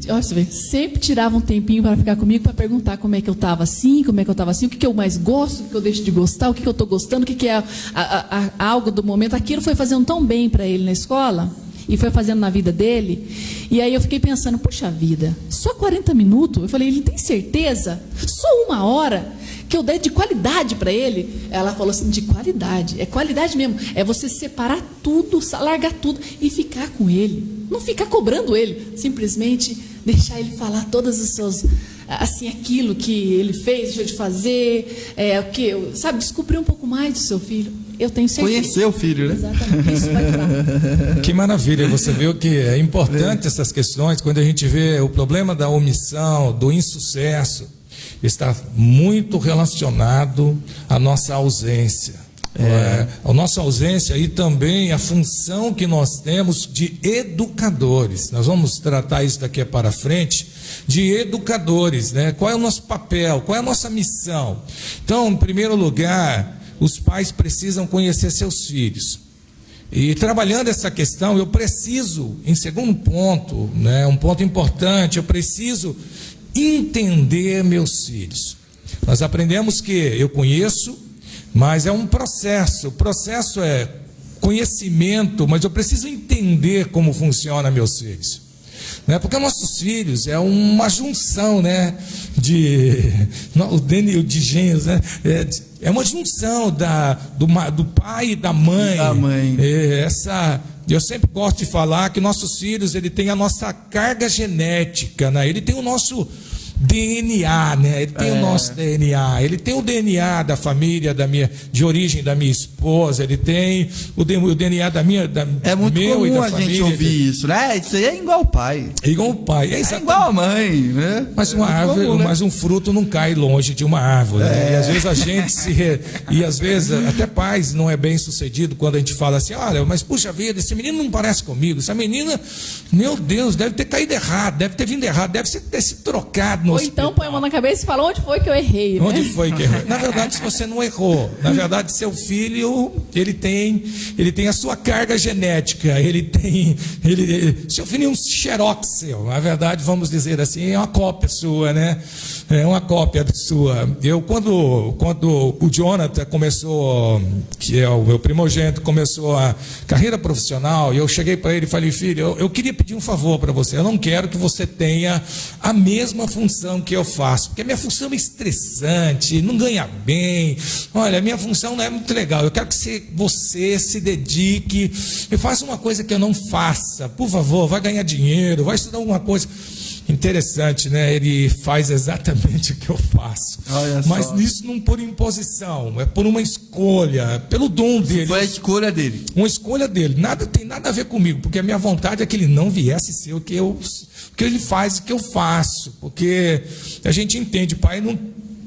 tirava um tempinho para ficar comigo, para perguntar como é que eu estava assim, o que eu mais gosto, o que eu deixo de gostar, o que eu estou gostando, o que é algo do momento. Aquilo foi fazendo tão bem para ele na escola, e foi fazendo na vida dele. E aí eu fiquei pensando, poxa vida, só 40 minutos? Eu falei, ele tem certeza? Só 1 hora que eu dei de qualidade para ele? Ela falou assim, de qualidade, é qualidade mesmo, é você separar tudo, largar tudo e ficar com ele, não ficar cobrando ele, simplesmente deixar ele falar todas as suas, assim, aquilo que ele fez, deixou de fazer, sabe, descobrir um pouco mais do seu filho. Eu tenho certeza. Conhecer o filho, né? Exatamente, isso vai durar. Que maravilha, você viu que é importante essas questões, quando a gente vê o problema da omissão, do insucesso, está muito relacionado à nossa ausência. A nossa ausência e também a função que nós temos de educadores. Nós vamos tratar isso daqui para frente, de educadores, né? Qual é o nosso papel, qual é a nossa missão? Então, em primeiro lugar, os pais precisam conhecer seus filhos. E trabalhando essa questão, eu preciso, em segundo ponto, né, um ponto importante, eu preciso entender meus filhos. Nós aprendemos que eu conheço, mas é um processo. O processo é conhecimento, mas eu preciso entender como funciona meus filhos. Né? Porque nossos filhos é uma junção, né, de gênios, né? É uma junção do pai e da mãe. Eu sempre gosto de falar que nossos filhos, ele tem a nossa carga genética, né? Ele tem o nosso DNA, né? Ele tem o nosso DNA, ele tem o DNA da família de origem da minha esposa, ele tem o DNA é muito meu comum e da a família. gente ouvir isso, né? Isso aí é igual o pai. É igual o pai, é igual a mãe, né? Mas uma árvore, comum, né? Mas um fruto não cai longe de uma árvore, né? E às vezes a gente e às vezes até pais não é bem sucedido quando a gente fala assim, olha, mas puxa vida, esse menino não parece comigo, essa menina, meu Deus, deve ter caído errado, deve ter vindo errado, deve ter se trocado no Ou então põe a mão na cabeça e fala, onde foi que eu errei? Né? Onde foi que eu errei? Na verdade, você não errou. Na verdade, seu filho, ele tem a sua carga genética. Seu filho é um xerox seu. Na verdade, vamos dizer assim, é uma cópia sua, né? É uma cópia sua. Quando o Jonathan começou, que é o meu primogênito, começou a carreira profissional, e eu cheguei para ele e falei, filho, eu queria pedir um favor para você. Eu não quero que você tenha a mesma função que eu faço, porque a minha função é estressante, não ganha bem. Olha, a minha função não é muito legal. Eu quero que você se dedique e faça uma coisa que eu não faça. Por favor, vai ganhar dinheiro, vai estudar alguma coisa. Interessante, né? Ele faz exatamente o que eu faço. Mas isso não por imposição, é por uma escolha, pelo dom dele. Foi a escolha dele. Uma escolha dele. Tem nada a ver comigo, porque a minha vontade é que ele não viesse ser o que ele faz, o que eu faço. Porque a gente entende, pai não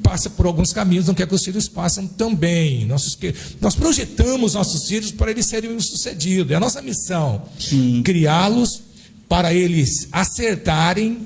passa por alguns caminhos, não quer que os filhos passem também. Nós projetamos nossos filhos para eles serem bem-sucedidos. É a nossa missão. Criá-los para eles acertarem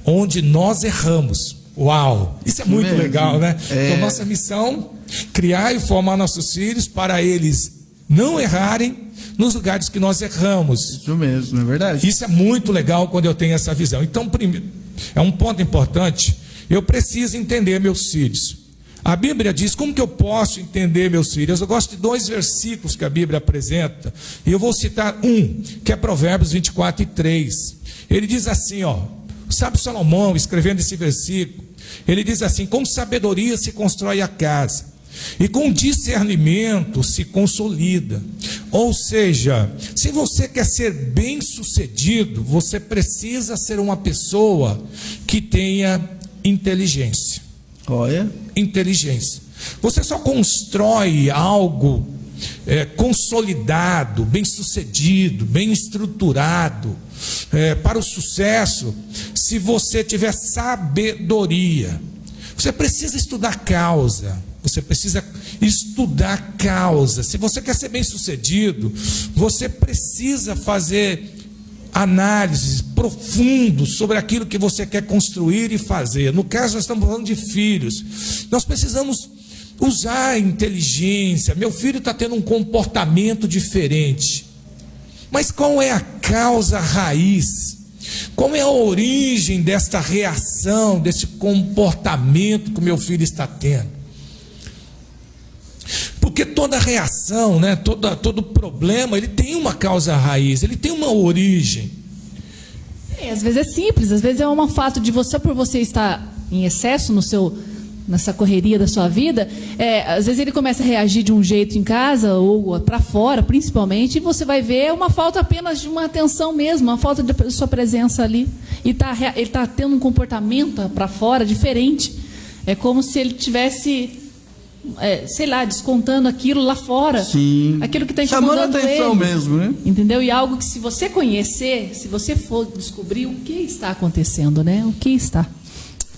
onde nós erramos. Uau! Isso é muito legal, né? Então, nossa missão, criar e formar nossos filhos para eles não errarem nos lugares que nós erramos. Isso mesmo, é verdade. Isso é muito legal quando eu tenho essa visão. Então, primeiro, é um ponto importante, eu preciso entender meus filhos. A Bíblia diz, como que eu posso entender meus filhos? Eu gosto de 2 versículos que a Bíblia apresenta, e eu vou citar um, que é Provérbios 24:3. Ele diz assim, sabe Salomão, escrevendo esse versículo, ele diz assim, com sabedoria se constrói a casa, e com discernimento se consolida. Ou seja, se você quer ser bem-sucedido, você precisa ser uma pessoa que tenha inteligência. Inteligência. Você só constrói algo consolidado, bem-sucedido, bem estruturado para o sucesso, se você tiver sabedoria. Você precisa estudar causa. Você precisa estudar causa. Se você quer ser bem-sucedido, você precisa fazer análises profundas sobre aquilo que você quer construir e fazer. No caso, nós estamos falando de filhos. Nós precisamos usar a inteligência. Meu filho está tendo um comportamento diferente. Mas qual é a causa raiz? Qual é a origem desta reação, desse comportamento que o meu filho está tendo? Porque toda reação, né, todo problema, ele tem uma causa raiz, ele tem uma origem. Às vezes é simples, às vezes é um fato de você, por você estar em excesso nessa correria da sua vida, às vezes ele começa a reagir de um jeito em casa, ou para fora, principalmente, e você vai ver uma falta apenas de uma atenção mesmo, uma falta de sua presença ali. E ele está tendo um comportamento para fora diferente. É como se ele tivesse... descontando aquilo lá fora. Sim. Aquilo que está incomodando ele. Chamando atenção mesmo, né? Entendeu? E algo que, se você conhecer, se você for descobrir o que está acontecendo, né? O que está.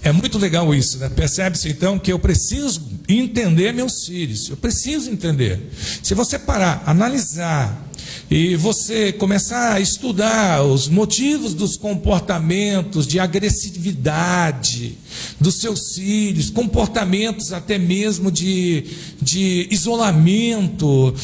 É muito legal isso, né? Percebe-se então que eu preciso entender meus filhos. Eu preciso entender. Se você parar, analisar e você começar a estudar os motivos dos comportamentos de agressividade dos seus filhos, comportamentos até mesmo de isolamento,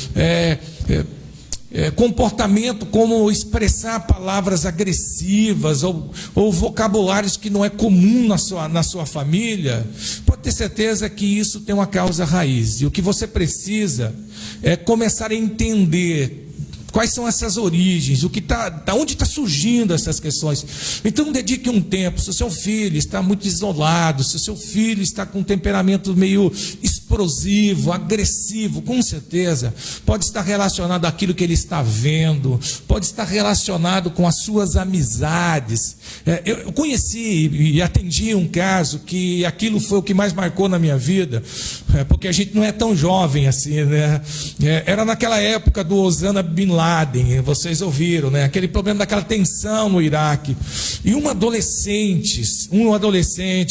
comportamento como expressar palavras agressivas ou vocabulários que não é comum na sua família, pode ter certeza que isso tem uma causa raiz. E o que você precisa é começar a entender quais são essas origens, onde está surgindo essas questões. Então dedique um tempo. Se o seu filho está muito isolado, se o seu filho está com um temperamento meio explosivo, agressivo, com certeza pode estar relacionado àquilo que ele está vendo, pode estar relacionado com as suas amizades. Eu conheci e atendi um caso que aquilo foi o que mais marcou na minha vida, porque a gente não é tão jovem assim, né? Era naquela época do Osama Bin Laden, vocês ouviram, né? Aquele problema daquela tensão no Iraque. E um adolescente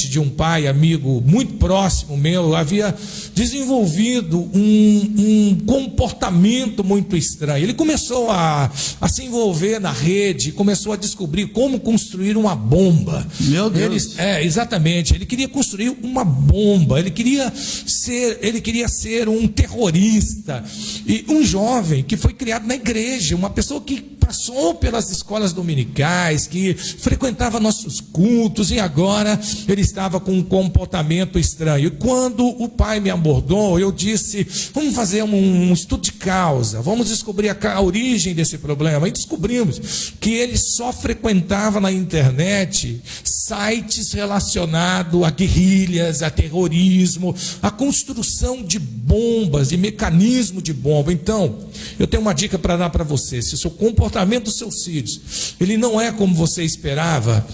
de um pai amigo muito próximo meu havia desenvolvido um comportamento muito estranho. Ele começou a se envolver na rede, começou a descobrir como construir uma bomba. Meu Deus. Exatamente. Ele queria construir uma bomba. Ele queria ser um terrorista. E um jovem que foi criado na igreja, uma pessoa que passou pelas escolas dominicais, que frequentava nossos cultos, e agora ele estava com um comportamento estranho. E quando o pai me abordou, eu disse: vamos fazer um estudo de causa, vamos descobrir a origem desse problema. E descobrimos que ele só frequentava na internet sites relacionados a guerrilhas, a terrorismo, a construção de bombas e mecanismo de bomba. Então, eu tenho uma dica para dar para você. Se o seu comportamento dos seus filhos, ele não é como você esperava,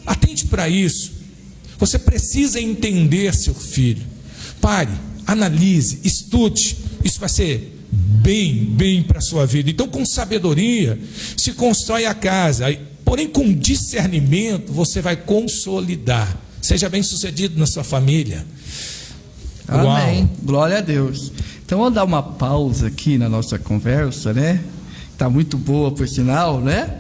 atente para isso. Você precisa entender seu filho. Pare, analise, estude. Isso vai ser bem para a sua vida. Então, com sabedoria se constrói a casa, porém com discernimento você vai consolidar. Seja bem sucedido na sua família. Amém. Uau. Glória a Deus. Então vamos dar uma pausa aqui na nossa conversa, né? Está muito boa, por sinal, né?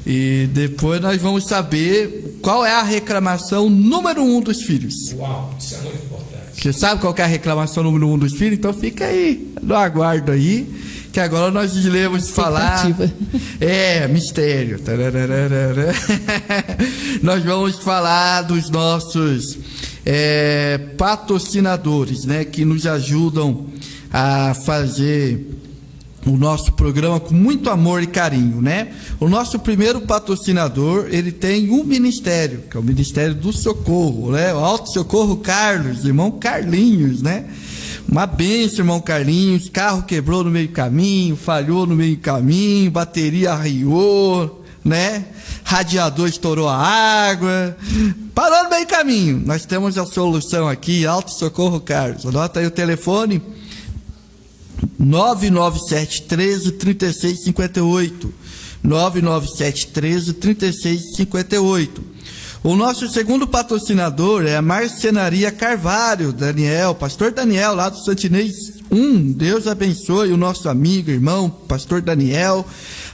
E depois nós vamos saber qual é a reclamação número 1 dos filhos. Uau, isso é muito importante. Você sabe qual que é a reclamação número 1 dos filhos? Então fica aí, no aguardo aí, que agora nós iremos falar. Mistério. Nós vamos falar dos nossos patrocinadores, né? Que nos ajudam a fazer o nosso programa com muito amor e carinho, né? O nosso primeiro patrocinador, ele tem um ministério, que é o Ministério do Socorro, né? O Alto Socorro Carlos, irmão Carlinhos, né? Uma bênção, irmão Carlinhos. Carro quebrou no meio do caminho, falhou no meio do caminho, bateria arriou, né? Radiador estourou a água, parou no meio do caminho. Nós temos a solução aqui, Alto Socorro Carlos. Anota aí o telefone: 997 13 36 58. 997 13 36 58. O nosso segundo patrocinador é a Marcenaria Carvalho, Daniel, pastor Daniel, lá do Santinês 1. Deus abençoe o nosso amigo, irmão, pastor Daniel.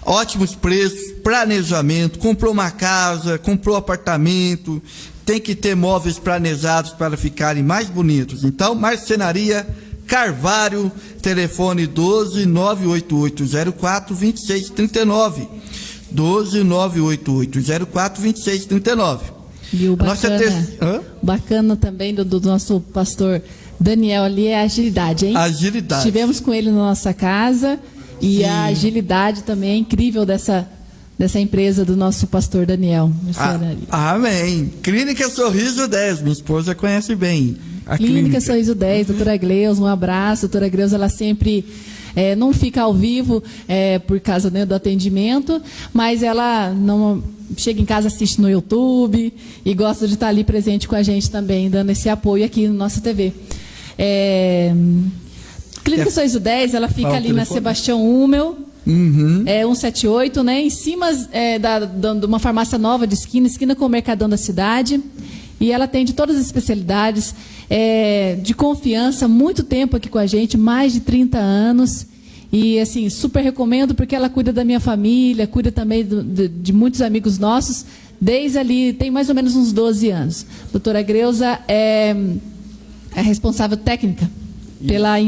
Ótimos preços, planejamento, comprou uma casa, comprou apartamento, tem que ter móveis planejados para ficarem mais bonitos. Então, Marcenaria Carvalho, telefone 12 98804 2639. 12 98804 2639. E o bacana também do nosso pastor Daniel ali é a agilidade, hein? Agilidade. Estivemos com ele na nossa casa e a agilidade também é incrível dessa empresa do nosso pastor Daniel. Amém. Clínica Sorriso 10, minha esposa conhece bem a Clínica Sorriso 10, doutora Gleus, um abraço. Doutora Gleus, ela sempre não fica ao vivo por causa do atendimento, mas ela não chega em casa, assiste no YouTube e gosta de estar ali presente com a gente também, dando esse apoio aqui na nossa TV. Clínica Sorriso 10, ela fica ali na Sebastião Hummel, 178, né? Em cima de uma farmácia nova de esquina com o Mercadão da cidade. E ela atende todas as especialidades, de confiança, muito tempo aqui com a gente, mais de 30 anos. E, assim, super recomendo, porque ela cuida da minha família, cuida também de muitos amigos nossos, desde ali, tem mais ou menos uns 12 anos. A doutora Greuza é a responsável técnica pela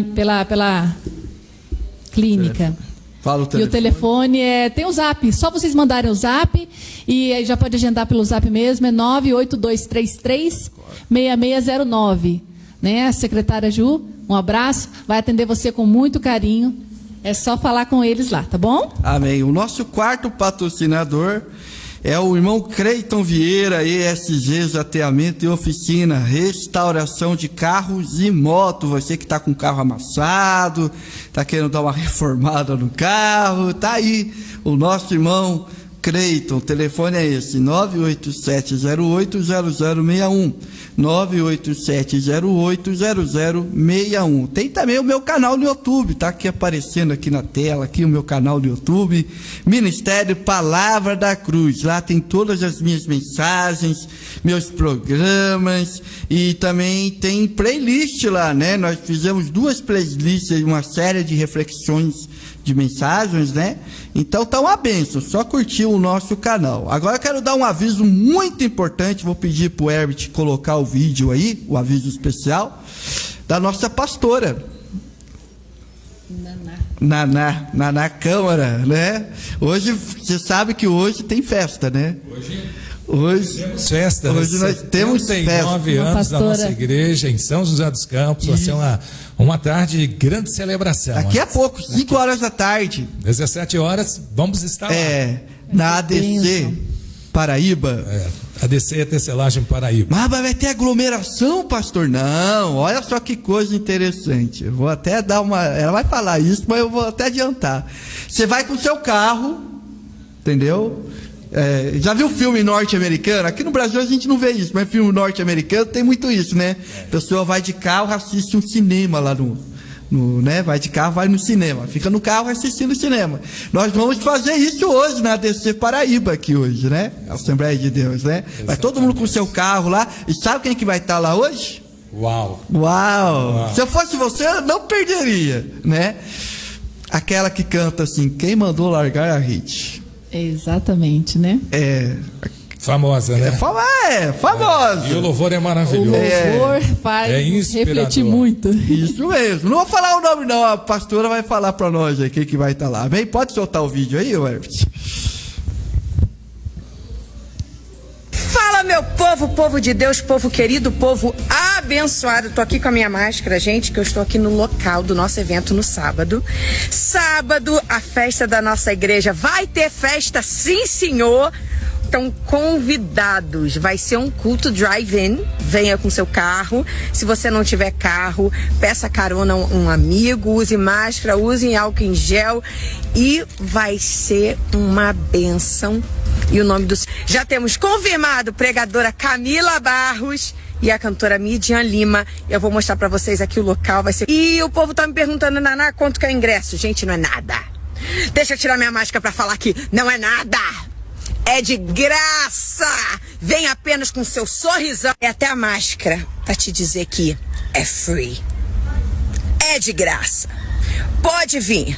clínica. Fala o telefone. E o telefone tem o zap, só vocês mandarem o zap, e aí já pode agendar pelo zap mesmo, é 98233-6609. Né? A secretária Ju, um abraço, vai atender você com muito carinho. É só falar com eles lá, tá bom? Amém. O nosso quarto patrocinador é o irmão Creiton Vieira, ESG, Jateamento e Oficina, restauração de carros e moto. Você que está com o carro amassado, está querendo dar uma reformada no carro, tá aí o nosso irmão Creiton. O telefone é esse, 987080061, 987080061. Tem também o meu canal no YouTube, tá aqui aparecendo aqui na tela, aqui o meu canal no YouTube, Ministério Palavra da Cruz. Lá tem todas as minhas mensagens, meus programas, e também tem playlist lá, né? Nós fizemos 2 playlists, uma série de reflexões de mensagens, né? Então tá uma bênção, só curtir o nosso canal. Agora eu quero dar um aviso muito importante, vou pedir pro Herbert colocar o vídeo aí, o aviso especial, da nossa pastora. Naná Câmara, né? Hoje, você sabe que hoje tem festa, né? Hoje temos festa. Hoje nós temos 39 anos da nossa igreja em São José dos Campos. Vai ser uma tarde de grande celebração. Daqui a pouco, 5 horas da tarde. 17 horas, vamos estar lá. Na ADC Paraíba. ADC Tecelagem Paraíba. Mas vai ter aglomeração, pastor? Não, olha só que coisa interessante. Eu vou até dar uma... Ela vai falar isso, mas eu vou até adiantar. Você vai com o seu carro, entendeu? Já viu filme norte-americano? Aqui no Brasil a gente não vê isso, mas filme norte-americano tem muito isso, né? A pessoa vai de carro, assiste um cinema lá né? Vai de carro, vai no cinema. Fica no carro assistindo o cinema. Nós vamos fazer isso hoje na ADC Paraíba aqui hoje, né? Assembleia de Deus, né? Exatamente. Vai todo mundo com o seu carro lá. E sabe quem que vai estar lá hoje? Uau! Se eu fosse você, eu não perderia, né? Aquela que canta assim, quem mandou largar a rede? Exatamente, né? Famosa, né? Famosa. E o louvor é maravilhoso. O louvor faz refletir muito. Isso mesmo. Não vou falar o nome não, a pastora vai falar para nós aí quem que vai estar lá. Bem, pode soltar o vídeo aí, Herbert? Fala, meu povo de Deus, povo querido, povo abençoado. Tô aqui com a minha máscara, gente, que eu estou aqui no local do nosso evento no sábado. Sábado, a festa da nossa igreja. Vai ter festa, sim, senhor. Estão convidados. Vai ser um culto drive-in. Venha com seu carro. Se você não tiver carro, peça carona a um amigo. Use máscara, use álcool em gel. E vai ser uma bênção. E o nome do... Já temos confirmado pregadora Camila Barros e a cantora Midian Lima. Eu vou mostrar pra vocês aqui o local. Vai ser... E o povo tá me perguntando, Naná, quanto que é o ingresso? Gente, não é nada. Deixa eu tirar minha máscara pra falar aqui. Não é nada. É de graça. Vem apenas com seu sorrisão. E até a máscara pra te dizer que é free. É de graça. Pode vir,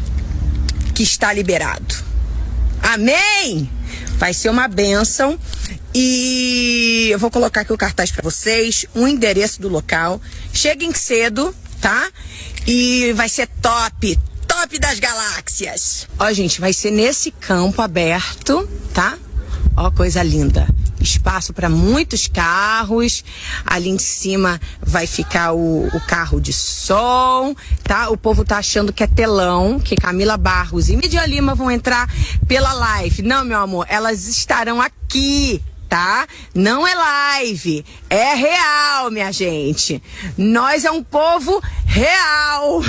que está liberado. Amém? Vai ser uma bênção. E eu vou colocar aqui o cartaz para vocês, o endereço do local. Cheguem cedo, tá? E vai ser top das galáxias. Ó, gente, vai ser nesse campo aberto, tá? Ó, coisa linda. Espaço para muitos carros. Ali em cima vai ficar o carro de som, tá? O povo tá achando que é telão, que Camila Barros e Midian Lima vão entrar pela live. Não, meu amor, elas estarão aqui, tá? Não é live, é real, minha gente. Nós é um povo real.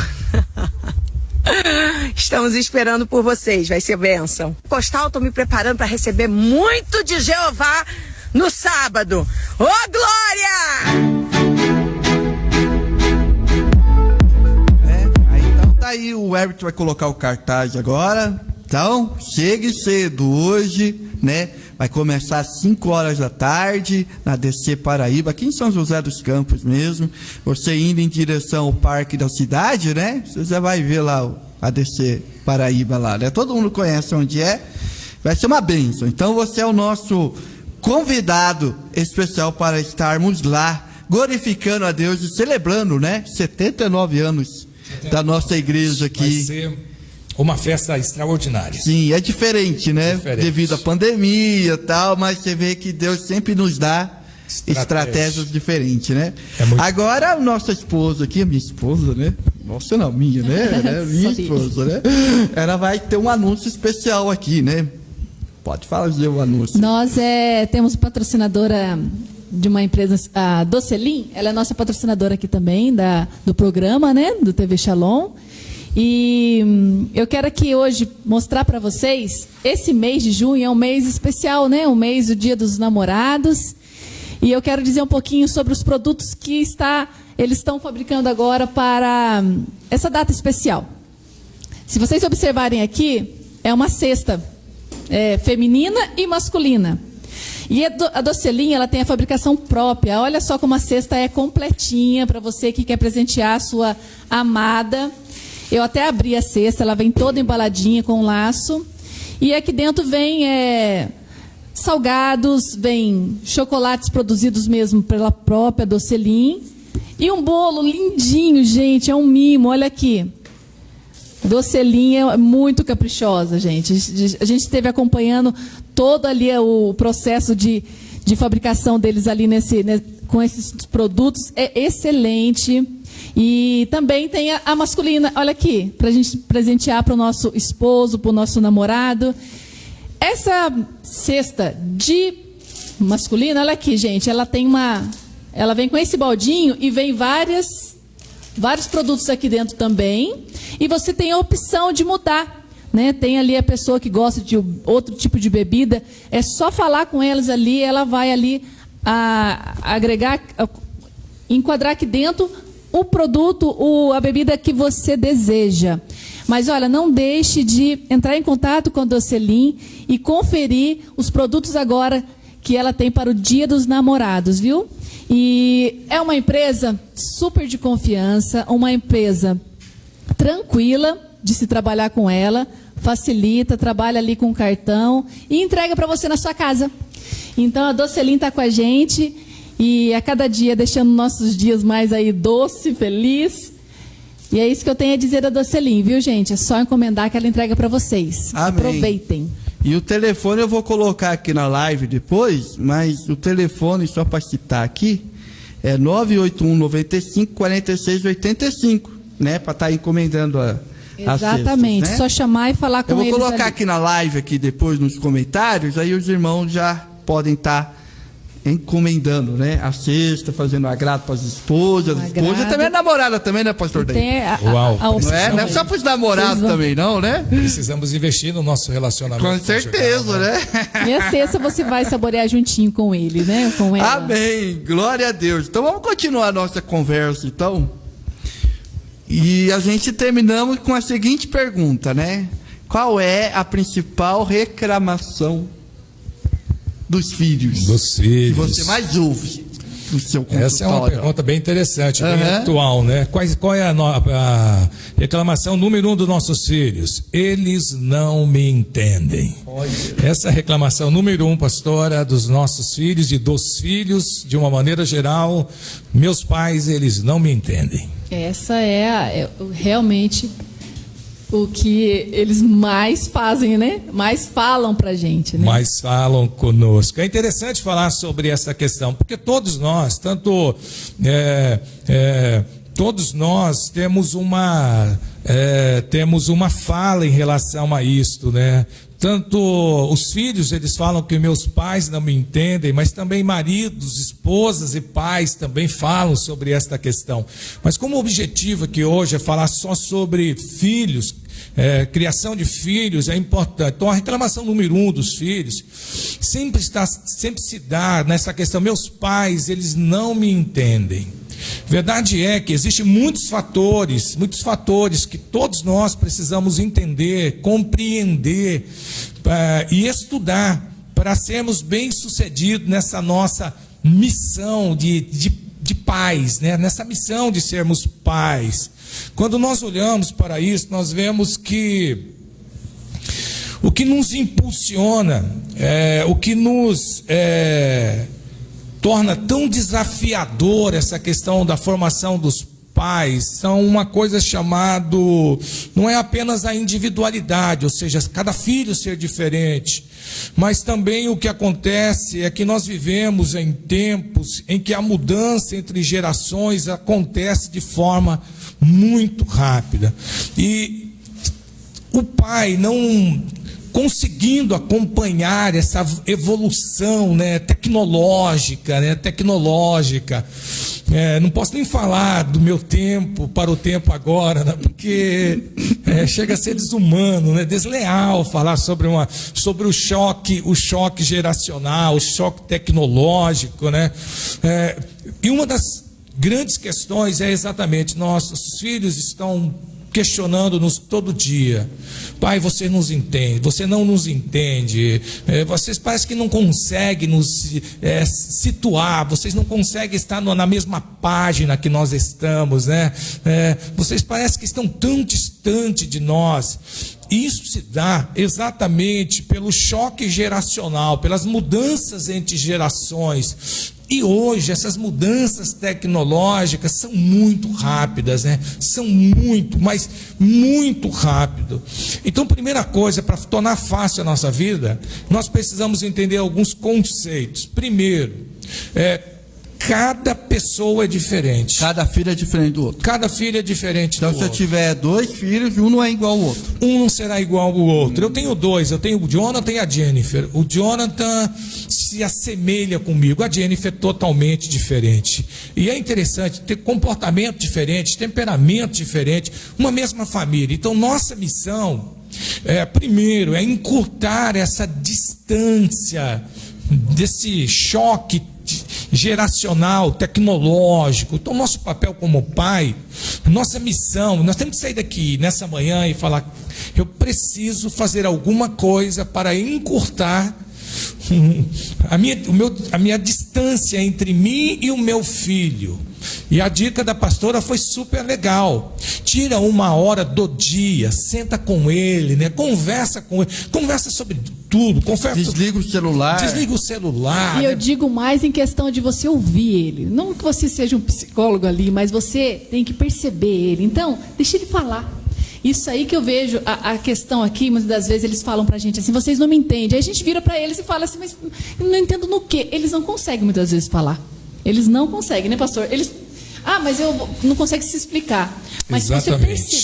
Estamos esperando por vocês, vai ser bênção. Costal, tô me preparando para receber muito de Jeová no sábado. Ô, glória! Então tá aí, o Herbert vai colocar o cartaz agora. Então, chegue cedo hoje, né? Vai começar às 5 horas da tarde, na DC Paraíba, aqui em São José dos Campos mesmo. Você indo em direção ao Parque da Cidade, né? Você já vai ver lá a DC Paraíba lá, né? Todo mundo conhece onde é. Vai ser uma bênção. Então você é o nosso convidado especial para estarmos lá, glorificando a Deus e celebrando, né? 79 anos da nossa igreja aqui. Vai ser uma festa extraordinária. Sim, é diferente, né? Diferente. Devido à pandemia e tal, mas você vê que Deus sempre nos dá estratégias diferentes, né? Agora, a nossa esposa aqui, a minha esposa, né? Nossa, não, minha, né? Minha esposa, né? Ela vai ter um anúncio especial aqui, né? Pode fazer o anúncio. Nós temos patrocinadora de uma empresa, a Docelin, ela é nossa patrocinadora aqui também do programa, né? Do TV Shalom. E eu quero aqui hoje mostrar para vocês, esse mês de junho é um mês especial, né? Um mês do Dia dos Namorados. E eu quero dizer um pouquinho sobre os produtos que eles estão fabricando agora para essa data especial. Se vocês observarem aqui, é uma cesta feminina e masculina. E a Docelin, ela tem a fabricação própria. Olha só como a cesta é completinha para você que quer presentear a sua amada. Eu até abri a cesta, ela vem toda embaladinha com laço. E aqui dentro vem salgados, vem chocolates produzidos mesmo pela própria Docelin. E um bolo lindinho, gente, é um mimo, olha aqui. Docelin é muito caprichosa, gente. A gente esteve acompanhando todo ali o processo de fabricação deles ali com esses produtos. É excelente. E também tem a masculina, olha aqui, para a gente presentear para o nosso esposo, para o nosso namorado. Essa cesta de masculina, olha aqui, gente, ela vem com esse baldinho e vem vários produtos aqui dentro também. E você tem a opção de mudar, né? Tem ali a pessoa que gosta de outro tipo de bebida, é só falar com elas ali, ela vai ali agregar, enquadrar aqui dentro o produto, a bebida que você deseja. Mas olha, não deixe de entrar em contato com a Docelin e conferir os produtos agora que ela tem para o Dia dos Namorados, viu? E é uma empresa super de confiança, uma empresa tranquila de se trabalhar com ela, facilita, trabalha ali com cartão e entrega para você na sua casa. Então a Docelin está com a gente e a cada dia deixando nossos dias mais aí doce, feliz. E é isso que eu tenho a dizer da Docelin, viu, gente? É só encomendar que ela entrega para vocês. Amém. Aproveitem. E o telefone eu vou colocar aqui na live depois, mas o telefone, só para citar aqui, é 981 95 46 85, né? Para estar encomendando exatamente, cestas, né? Só chamar e falar com eles. Eu vou colocar ali aqui na live, aqui depois nos comentários, aí os irmãos já podem estar encomendando, né? A cesta, fazendo agrado para as esposas. A esposa também é namorada também, né, pastor Daí? Uau, não é só para os namorados também, não, né? Precisamos investir no nosso relacionamento. Com certeza, né? E a cesta você vai saborear juntinho com ele, né? Com ela. Amém, glória a Deus. Então vamos continuar a nossa conversa, então. E a gente terminamos com a seguinte pergunta, né? Qual é a principal reclamação dos filhos? Que você mais ouve no seu consultório? Essa é uma pergunta bem interessante, bem atual, né? Qual é a reclamação número 1 dos nossos filhos? Eles não me entendem. Essa é a reclamação número 1, pastora, dos nossos filhos e dos filhos, de uma maneira geral. Meus pais, eles não me entendem. Essa é realmente o que eles mais fazem, né? Mais falam pra gente, né? Mais falam conosco. É interessante falar sobre essa questão, porque todos nós, todos nós temos uma fala em relação a isto, né? Tanto os filhos, eles falam que meus pais não me entendem, mas também maridos, esposas e pais também falam sobre esta questão. Mas como o objetivo aqui hoje é falar só sobre filhos, criação de filhos é importante. Então a reclamação número 1 dos filhos sempre se dá nessa questão: meus pais, eles não me entendem. Verdade é que existem muitos fatores que todos nós precisamos entender, compreender e estudar para sermos bem-sucedidos nessa nossa missão de pais, né? Nessa missão de sermos pais. Quando nós olhamos para isso, nós vemos que o que nos impulsiona, o que nos torna tão desafiador essa questão da formação dos pais, são uma coisa chamada, não é apenas a individualidade, ou seja, cada filho ser diferente, mas também o que acontece é que nós vivemos em tempos em que a mudança entre gerações acontece de forma muito rápida, e o pai não conseguindo acompanhar essa evolução, né, tecnológica, não posso nem falar do meu tempo para o tempo agora, né, porque chega a ser desumano, né, desleal falar sobre o choque geracional, o choque tecnológico, né, e uma das grandes questões é exatamente, nossos filhos estão questionando-nos todo dia: pai, você nos entende, você não nos entende, vocês parece que não conseguem nos situar, vocês não conseguem estar na mesma página que nós estamos, né? Vocês parecem que estão tão distante de nós. Isso se dá exatamente pelo choque geracional, pelas mudanças entre gerações. E hoje essas mudanças tecnológicas são muito rápidas, né? São muito, mas muito rápido. Então, primeira coisa, para tornar fácil a nossa vida, nós precisamos entender alguns conceitos. Primeiro, cada pessoa é diferente. Cada filho é diferente do outro. Cada filho é diferente do outro. Então, se eu tiver 2 filhos, um não é igual ao outro. Um não será igual ao outro. Eu tenho 2, eu tenho o Jonathan e a Jennifer. O Jonathan se assemelha comigo, a Jennifer é totalmente diferente. E é interessante ter comportamento diferente, temperamento diferente, uma mesma família. Então, nossa missão, primeiro, é encurtar essa distância desse choque geracional, tecnológico. Então, nosso papel como pai, nossa missão, nós temos que sair daqui nessa manhã e falar: eu preciso fazer alguma coisa para encurtar a minha distância entre mim e o meu filho. E a dica da pastora foi super legal. Tira 1 hora do dia, senta com ele, né? Conversa com ele, conversa sobre tudo. Desliga o celular. Desliga o celular. E eu digo mais em questão de você ouvir ele. Não que você seja um psicólogo ali, mas você tem que perceber ele. Então, deixa ele falar. Isso aí que eu vejo, a questão aqui, muitas das vezes eles falam pra gente assim: vocês não me entendem. Aí a gente vira pra eles e fala assim: mas eu não entendo no quê? Eles não conseguem muitas vezes falar. Eles não conseguem, né, pastor? Mas eu não consegue se explicar. Mas exatamente. Se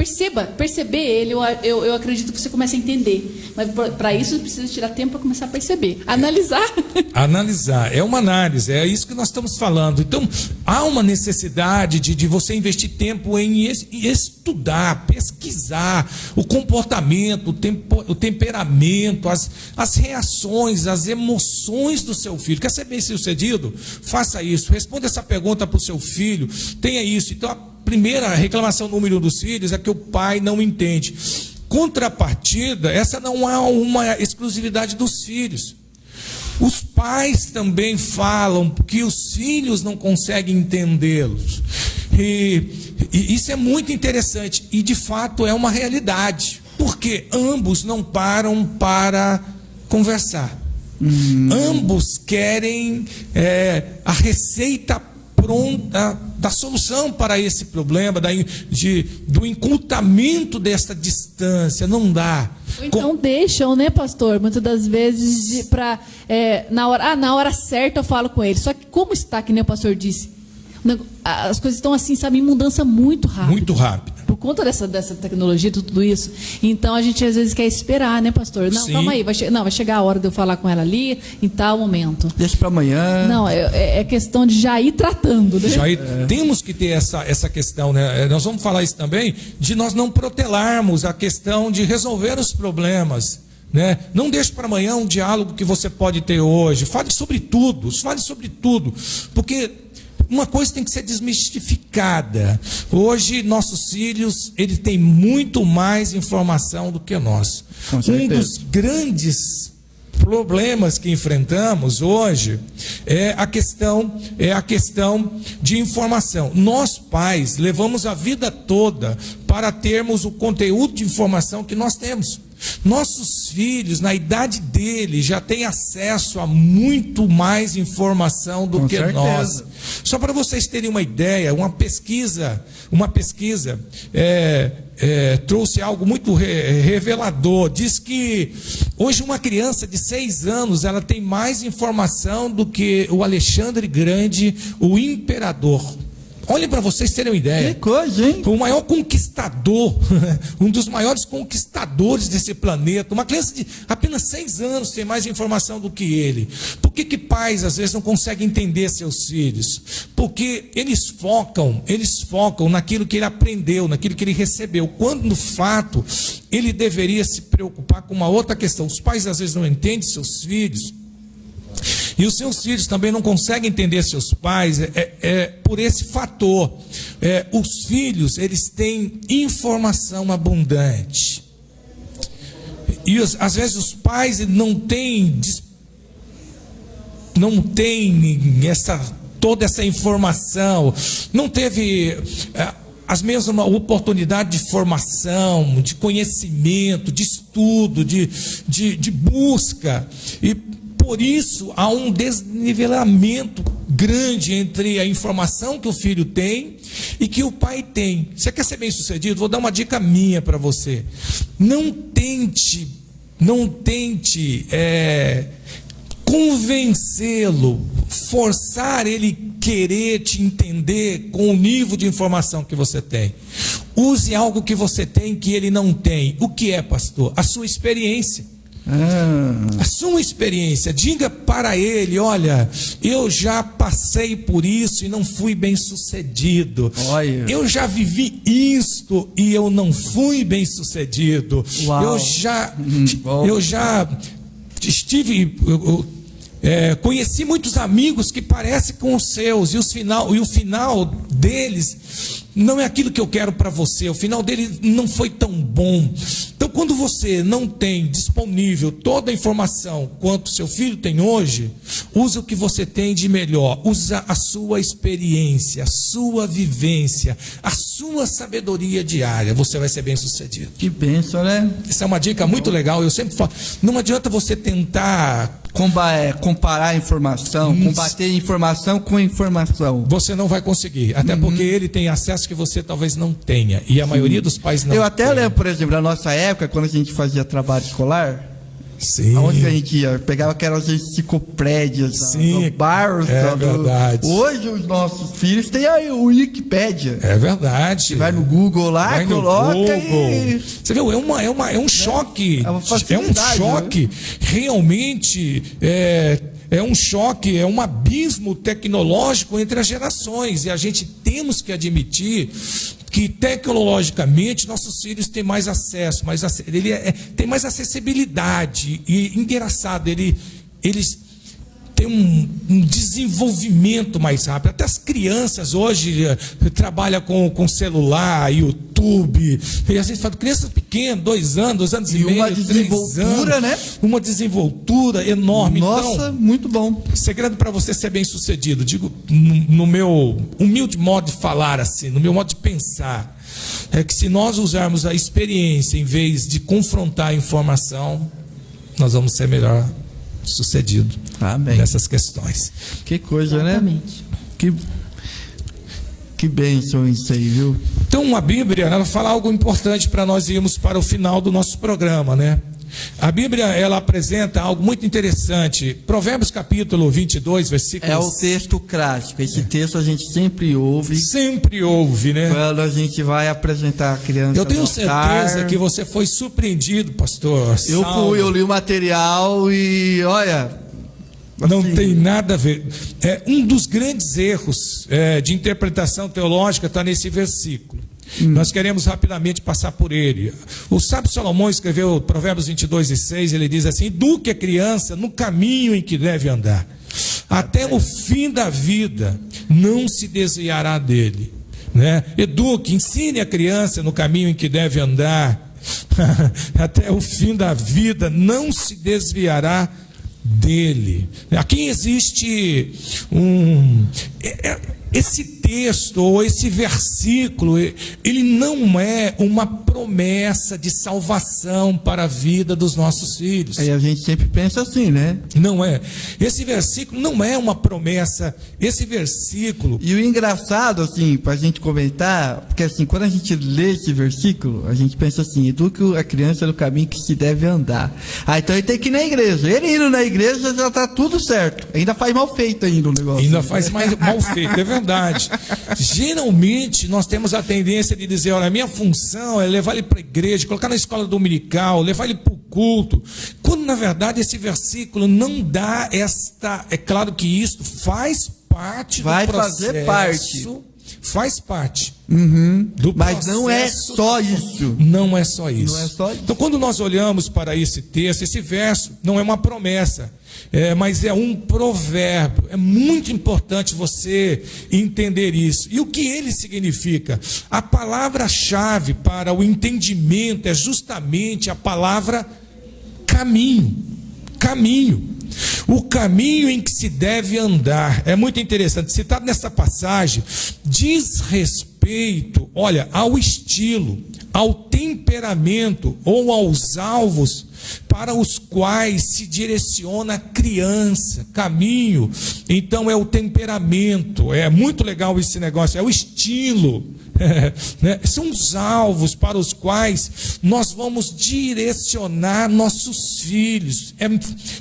você perceber ele, eu acredito que você começa a entender. Mas para isso precisa tirar tempo para começar a perceber. Analisar. Analisar, é uma análise, é isso que nós estamos falando. Então, há uma necessidade de você investir tempo em estudar, pesquisar o comportamento, o temperamento, as reações, as emoções do seu filho. Quer ser bem-sucedido? Faça isso. Responda essa pergunta para o seu filho. Tenha isso. Então, a primeira reclamação número 1 dos filhos é que o pai não entende. Contrapartida, essa não é uma exclusividade dos filhos. Os pais também falam que os filhos não conseguem entendê-los. E isso é muito interessante. E de fato é uma realidade. Porque ambos não param para conversar. Ambos querem a receita pronta da solução para esse problema, do encurtamento desta distância. Não dá. Ou então deixam, né, pastor? Muitas das vezes na hora certa eu falo com ele. Só que como está, que nem o pastor disse, as coisas estão assim, sabe, em mudança muito rápida. Muito rápida. Por conta dessa tecnologia, tudo isso. Então a gente às vezes quer esperar, né, pastor? Não, sim. Calma aí, vai chegar a hora de eu falar com ela ali, em tal momento. Deixa para amanhã. Não, é questão de já ir tratando, né? Temos que ter essa questão, né? Nós vamos falar isso também, de nós não protelarmos a questão de resolver os problemas. Né? Não deixe para amanhã um diálogo que você pode ter hoje. Fale sobre tudo, porque uma coisa tem que ser desmistificada. Hoje, nossos filhos, eles têm muito mais informação do que nós. Um dos grandes problemas que enfrentamos hoje é a questão de informação. Nós, pais, levamos a vida toda para termos o conteúdo de informação que nós temos. Nossos filhos, na idade deles, já têm acesso a muito mais informação do que nós. Só para vocês terem uma ideia, uma pesquisa trouxe algo muito revelador. Diz que hoje uma criança de 6 anos, ela tem mais informação do que o Alexandre Grande, o imperador. Olhem para vocês terem uma ideia. Que coisa, hein? O maior conquistador, um dos maiores conquistadores desse planeta. Uma criança de apenas 6 anos tem mais informação do que ele. Por que pais às vezes não conseguem entender seus filhos? Porque eles focam naquilo que ele aprendeu, naquilo que ele recebeu. Quando, no fato, ele deveria se preocupar com uma outra questão. Os pais às vezes não entendem seus filhos. E os seus filhos também não conseguem entender seus pais por esse fator. Os filhos, eles têm informação abundante. E às vezes os pais não têm toda essa informação, não teve as mesmas oportunidades de formação, de conhecimento, de estudo, de busca. E por isso, há um desnivelamento grande entre a informação que o filho tem e que o pai tem. Você quer ser bem-sucedido? Vou dar uma dica minha para você. Não tente convencê-lo, forçar ele querer te entender com o nível de informação que você tem. Use algo que você tem que ele não tem. O que é, pastor? A sua experiência. A sua experiência. Diga para ele: olha, eu já passei por isso e não fui bem sucedido. Olha. Eu já vivi isto e eu não fui bem sucedido. Uau. Eu já estive... conheci muitos amigos que parecem com os seus, e o final deles não é aquilo que eu quero para você. O final dele não foi tão bom. Então, quando você não tem disponível toda a informação quanto seu filho tem hoje, use o que você tem de melhor. Usa a sua experiência, a sua vivência, a sua sabedoria diária. Você vai ser bem sucedido. Que bênção, né? Essa é uma dica muito legal. Eu sempre falo, não adianta você tentar comparar a informação, combater informação com informação. Você não vai conseguir, até porque ele tem acesso que você talvez não tenha, e a maioria dos pais não. Eu até lembro, por exemplo, na nossa época, quando a gente fazia trabalho escolar, sim, onde a gente ia, pegava aquelas enciclopédias, sim, bairros. Verdade. Hoje os nossos filhos têm aí o Wikipédia. É verdade. Você vai no Google lá, coloca e... Você viu, é um choque. É um choque, né? Realmente é um choque, é um abismo tecnológico entre as gerações. E a gente temos que admitir que tecnologicamente nossos filhos têm mais acesso, tem mais acessibilidade. E engraçado, eles têm um desenvolvimento mais rápido. Até as crianças hoje trabalham com celular, YouTube. E a gente fala, crianças pequenas, 2 anos e meio, uma 3 desenvoltura, anos, né? Uma desenvoltura enorme. Nossa, então, muito bom. Segredo para você ser bem sucedido, digo no meu humilde modo de falar assim, no meu modo de pensar, é que se nós usarmos a experiência em vez de confrontar a informação, nós vamos ser melhor sucedido. Amém. Nessas questões. Que coisa, exatamente, né? Que bênção isso aí, viu? Então a Bíblia, ela fala algo importante para nós irmos para o final do nosso programa, né? A Bíblia, ela apresenta algo muito interessante. Provérbios capítulo 22, versículos... É o texto clássico. Esse texto a gente sempre ouve. Sempre ouve, né? Quando a gente vai apresentar a criança. Eu tenho certeza que você foi surpreendido, pastor. Eu li o material e, olha... Não tem nada a ver. Um dos grandes erros de interpretação teológica está nesse versículo. Nós queremos rapidamente passar por ele. O sábio Salomão escreveu Provérbios 22:6. Ele diz assim: eduque a criança no caminho em que deve andar, até o fim da vida não se desviará dele, né? Eduque, ensine a criança no caminho em que deve andar, até o fim da vida não se desviará dele. Aqui existe esse texto ou esse versículo, ele não é uma promessa de salvação para a vida dos nossos filhos. Aí a gente sempre pensa assim, né? Não é. Esse versículo não é uma promessa. Esse versículo... E o engraçado, assim, pra gente comentar, porque assim, quando a gente lê esse versículo, a gente pensa assim: eduque a criança no caminho que se deve andar. Então ele tem que ir na igreja. Ele indo na igreja já tá tudo certo. Ainda faz mal feito ainda o negócio. Ainda faz mal feito, é verdade. Geralmente nós temos a tendência de dizer: olha, a minha função é levar ele para a igreja, colocar na escola dominical, levar ele para o culto, quando na verdade esse versículo não dá esta... É claro que isso faz parte do processo. Vai fazer parte. Faz parte do processo. Mas não é só isso. Não é só isso. Não é só isso. Então, quando nós olhamos para esse texto, esse verso não é uma promessa, mas é um provérbio. É muito importante você entender isso. E o que ele significa? A palavra-chave para o entendimento é justamente a palavra caminho. Caminho. O caminho em que se deve andar. É muito interessante. Citado nessa passagem, diz respeito, olha, ao estilo, ao temperamento ou aos alvos para os quais se direciona a criança. Caminho, então, é o temperamento. É muito legal esse negócio, é o estilo. Né? São os alvos para os quais nós vamos direcionar nossos filhos. É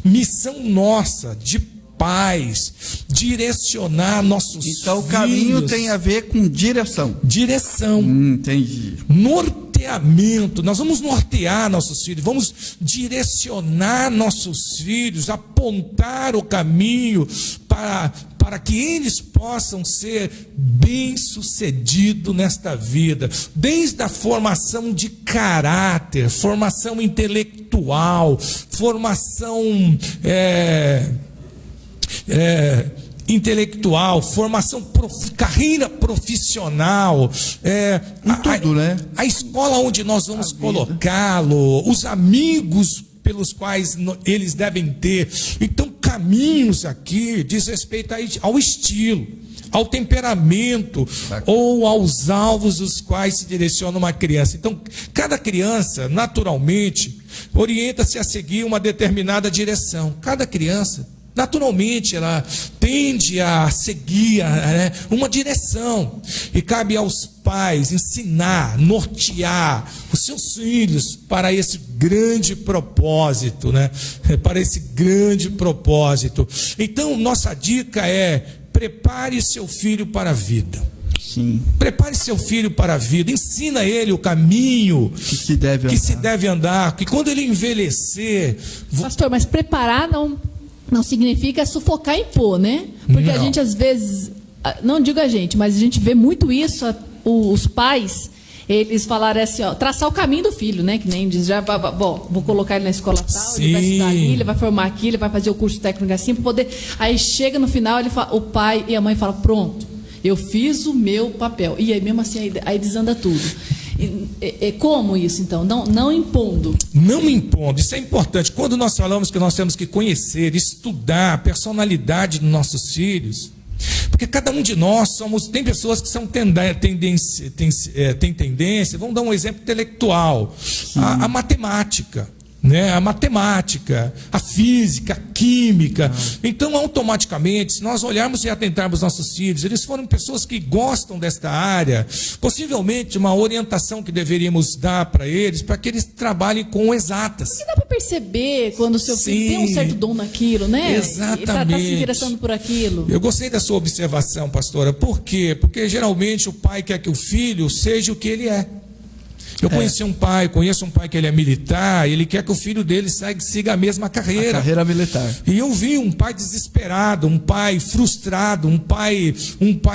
missão nossa de pais direcionar nossos filhos. Então o caminho tem a ver com direção. Direção. Entendi. Norteamento. Nós vamos nortear nossos filhos, vamos direcionar nossos filhos, apontar o caminho para que eles possam ser bem-sucedidos nesta vida, desde a formação de caráter, formação intelectual, formação intelectual, formação, carreira profissional, tudo, né? A escola onde nós vamos colocá-lo, os amigos pelos quais eles devem ter. Então, caminhos aqui diz respeito ao estilo, ao temperamento ou aos alvos dos quais se direciona uma criança. Então, cada criança, naturalmente, orienta-se a seguir uma determinada direção. Cada criança, naturalmente, ela tende a seguir uma direção. E cabe aos pais ensinar, nortear os seus filhos para esse grande propósito, né? Para esse grande propósito. Então, nossa dica é: prepare seu filho para a vida. Sim. Prepare seu filho para a vida, ensina ele o caminho que se deve andar, que quando ele envelhecer... Pastor, mas preparar não significa sufocar e impor, né? Porque a gente às vezes, não digo a gente, mas a gente vê muito isso, os pais, eles falaram assim, ó, traçar o caminho do filho, né? Que nem diz, vou colocar ele na escola tal, ele vai estudar ali, ele vai formar aqui, ele vai fazer o curso técnico assim, para poder... Aí chega no final, o pai e a mãe falam: pronto, eu fiz o meu papel. E aí mesmo assim, aí desanda tudo. Como isso, então? Não impondo. Não impondo, isso é importante. Quando nós falamos que nós temos que conhecer, estudar a personalidade dos nossos filhos, porque cada um de nós tem pessoas que são têm tendência, vamos dar um exemplo intelectual, a matemática. Né? A matemática, a física, a química. Então, automaticamente, se nós olharmos e atentarmos nossos filhos, eles foram pessoas que gostam desta área, possivelmente uma orientação que deveríamos dar para eles, para que eles trabalhem com exatas. E dá para perceber quando o seu filho tem um certo dom naquilo, né? Exatamente. Está se interessando por aquilo. Eu gostei da sua observação, pastora. Por quê? Porque geralmente o pai quer que o filho seja o que ele é. Eu conheço um pai que ele é militar, ele quer que o filho dele siga a mesma carreira. A carreira militar. E eu vi um pai desesperado, um pai frustrado, um pai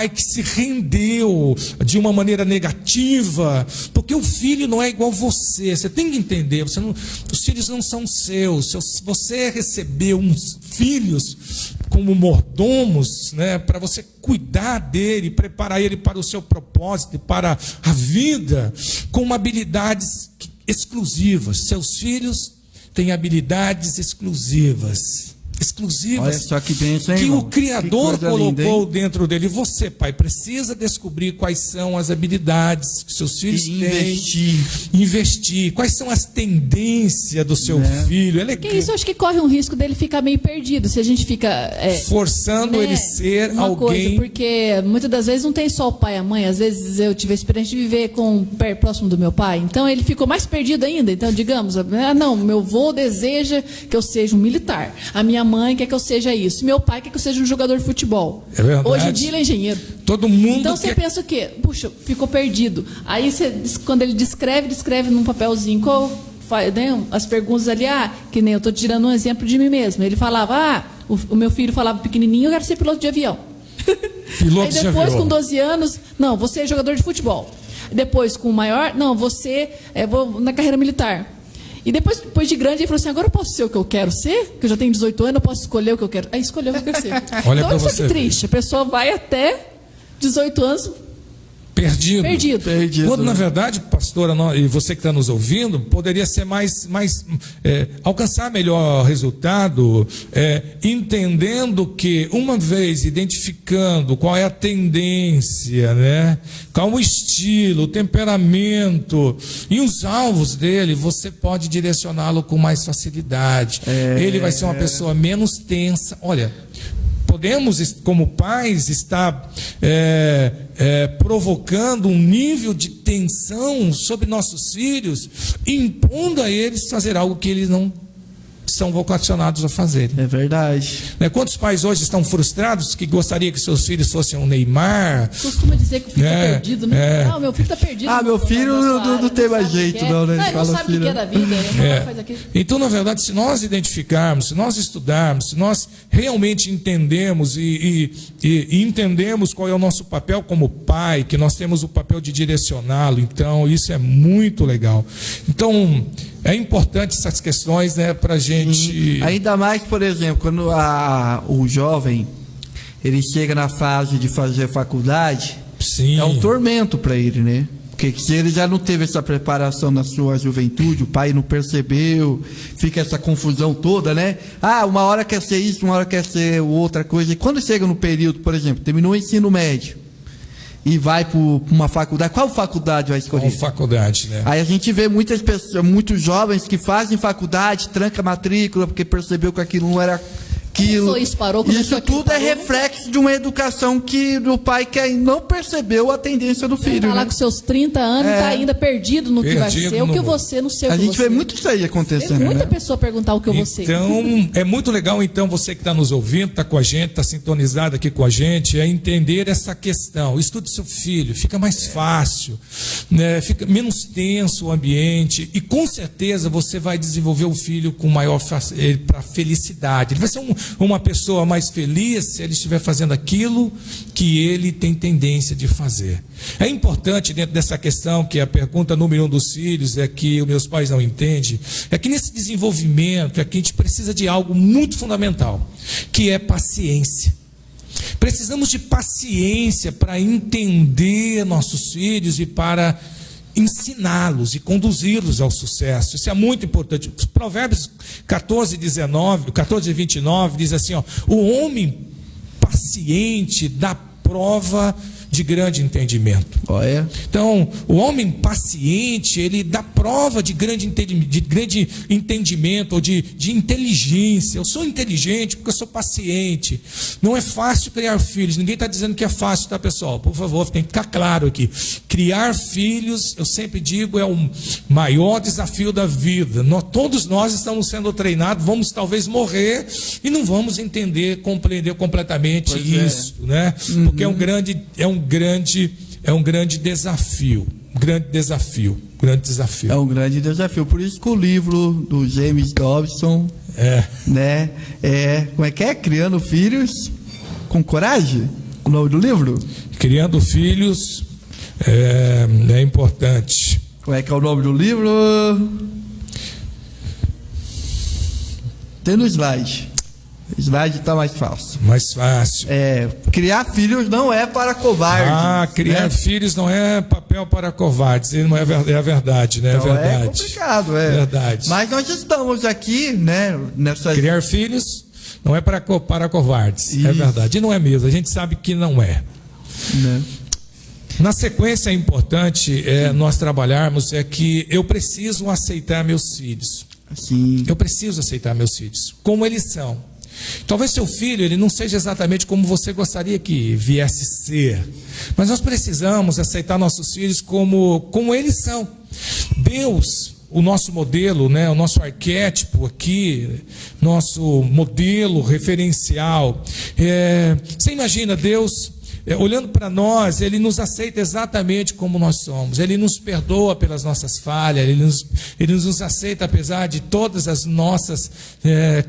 que se rendeu de uma maneira negativa, porque o filho não é igual você. Você tem que entender, os filhos não são seus. Você recebeu uns filhos como mordomos, né, para você cuidar dele, preparar ele para o seu propósito, para a vida, com habilidades exclusivas. Seus filhos têm habilidades exclusivas. exclusivas. Olha só que bênção, hein, que irmão? o Criador Que coisa linda, colocou hein? dentro dele. E você, pai, precisa descobrir quais são as habilidades que seus filhos E têm. Investir. Quais são as tendências do seu filho. Que isso, eu acho que corre um risco dele ficar meio perdido, se a gente fica... forçando né, ele ser uma alguém... coisa, porque muitas das vezes não tem só o pai e a mãe, às vezes eu tive a experiência de viver próximo do meu pai, então ele ficou mais perdido ainda. Então, digamos, não, meu avô deseja que eu seja um militar, a minha mãe quer que eu seja isso, meu pai quer que eu seja um jogador de futebol. É verdade. Hoje em dia ele é engenheiro. Todo mundo então você pensa o quê? Puxa, ficou perdido. Aí quando ele descreve num papelzinho né, as perguntas ali, que nem eu estou tirando um exemplo de mim mesmo. Ele falava, o meu filho falava pequenininho, eu quero ser piloto de avião. Piloto Aí depois, com 12 anos, não, você é jogador de futebol. Depois, com o maior, não, você vou na carreira militar. E depois de grande, ele falou assim, agora eu posso ser o que eu quero ser? Que eu já tenho 18 anos, eu posso escolher o que eu quero. Aí escolheu o que eu quero ser. Olha então, pra isso é você. que triste. A pessoa vai até 18 anos... Perdido. Quando, na né? verdade, pastora, e você que está nos ouvindo, poderia ser alcançar melhor resultado, entendendo que, uma vez identificando qual é a tendência, né, qual o estilo, o temperamento e os alvos dele, você pode direcioná-lo com mais facilidade. Ele vai ser uma pessoa menos tensa. Olha, podemos, como pais, estar provocando um nível de tensão sobre nossos filhos, impondo a eles fazer algo que eles não são vocacionados a fazer. É verdade. Quantos pais hoje estão frustrados que gostariam que seus filhos fossem um Neymar? Costuma dizer que o filho está perdido, né? Não, meu filho está perdido. Meu filho não tem mais jeito, não, né? Ele não sabe o que é da vida, né? Faz aquilo. Então, na verdade, se nós identificarmos, se nós estudarmos, se nós realmente entendemos e entendemos qual é o nosso papel como pai, que nós temos o papel de direcioná-lo, então isso é muito legal. Então, é importante essas questões, né, para a gente... Ainda mais, por exemplo, quando o jovem ele chega na fase de fazer faculdade, Sim. É um tormento para ele, né? Porque se ele já não teve essa preparação na sua juventude, o pai não percebeu, fica essa confusão toda, né? Uma hora quer ser isso, uma hora quer ser outra coisa. E quando chega no período, por exemplo, terminou o ensino médio e vai para uma faculdade, qual faculdade vai escolher? Qual faculdade, né? Aí a gente vê muitas pessoas, muitos jovens que fazem faculdade, tranca a matrícula porque percebeu que aquilo não era aquilo. Isso tudo é reflexo de uma educação que o pai não percebeu a tendência do filho. Tá lá com seus 30 anos, tá ainda perdido no que vai ser, o que você não sei o que você. A gente vê muito isso aí acontecendo. Tem muita pessoa perguntar o que eu vou ser. Então, é muito legal, então, você que está nos ouvindo, está com a gente, está sintonizado aqui com a gente, é entender essa questão. Estude seu filho, fica mais fácil, né? Fica menos tenso o ambiente e com certeza você vai desenvolver o filho com maior para felicidade. Ele vai ser uma pessoa mais feliz se ele estiver fazendo aquilo que ele tem tendência de fazer. É importante dentro dessa questão, que a pergunta número 1 dos filhos é que os meus pais não entendem, é que nesse desenvolvimento é que a gente precisa de algo muito fundamental, que é paciência. Precisamos de paciência para entender nossos filhos e para ensiná-los e conduzi-los ao sucesso. Isso é muito importante. Os Provérbios 14 e 29 diz assim, o homem paciente dá prova de grande entendimento. Então, o homem paciente, ele dá prova de grande entendimento ou de inteligência. Eu sou inteligente porque eu sou paciente. Não é fácil criar filhos. Ninguém está dizendo que é fácil, tá, pessoal? Por favor, tem que ficar claro aqui. Criar filhos, eu sempre digo, é o maior desafio da vida. Todos nós estamos sendo treinados, vamos talvez morrer e não vamos compreender completamente isso, né? Porque é um grande desafio. É um grande desafio. Por isso que o livro do James Dobson, né? Como é que é? Criando Filhos com Coragem? O nome do livro? Criando Filhos é importante. Como é que é o nome do livro? Tem no slide. O slide está mais fácil. Mais fácil. Criar filhos não é para covardes. Criar filhos não é papel para covardes. Não é a verdade, né? Então, é verdade. É complicado, Verdade. Mas nós estamos aqui, né? Criar filhos Não é para covardes, Isso. é verdade. E não é mesmo, a gente sabe que não é. Né? Na sequência é importante nós trabalharmos que eu preciso aceitar meus filhos. Sim. Eu preciso aceitar meus filhos, como eles são. Talvez seu filho ele não seja exatamente como você gostaria que viesse ser, mas nós precisamos aceitar nossos filhos como eles são. Deus, o nosso modelo, né, o nosso arquétipo aqui, nosso modelo referencial. Você imagina Deus olhando para nós, Ele nos aceita exatamente como nós somos. Ele nos perdoa pelas nossas falhas, Ele nos aceita apesar de todas as nossas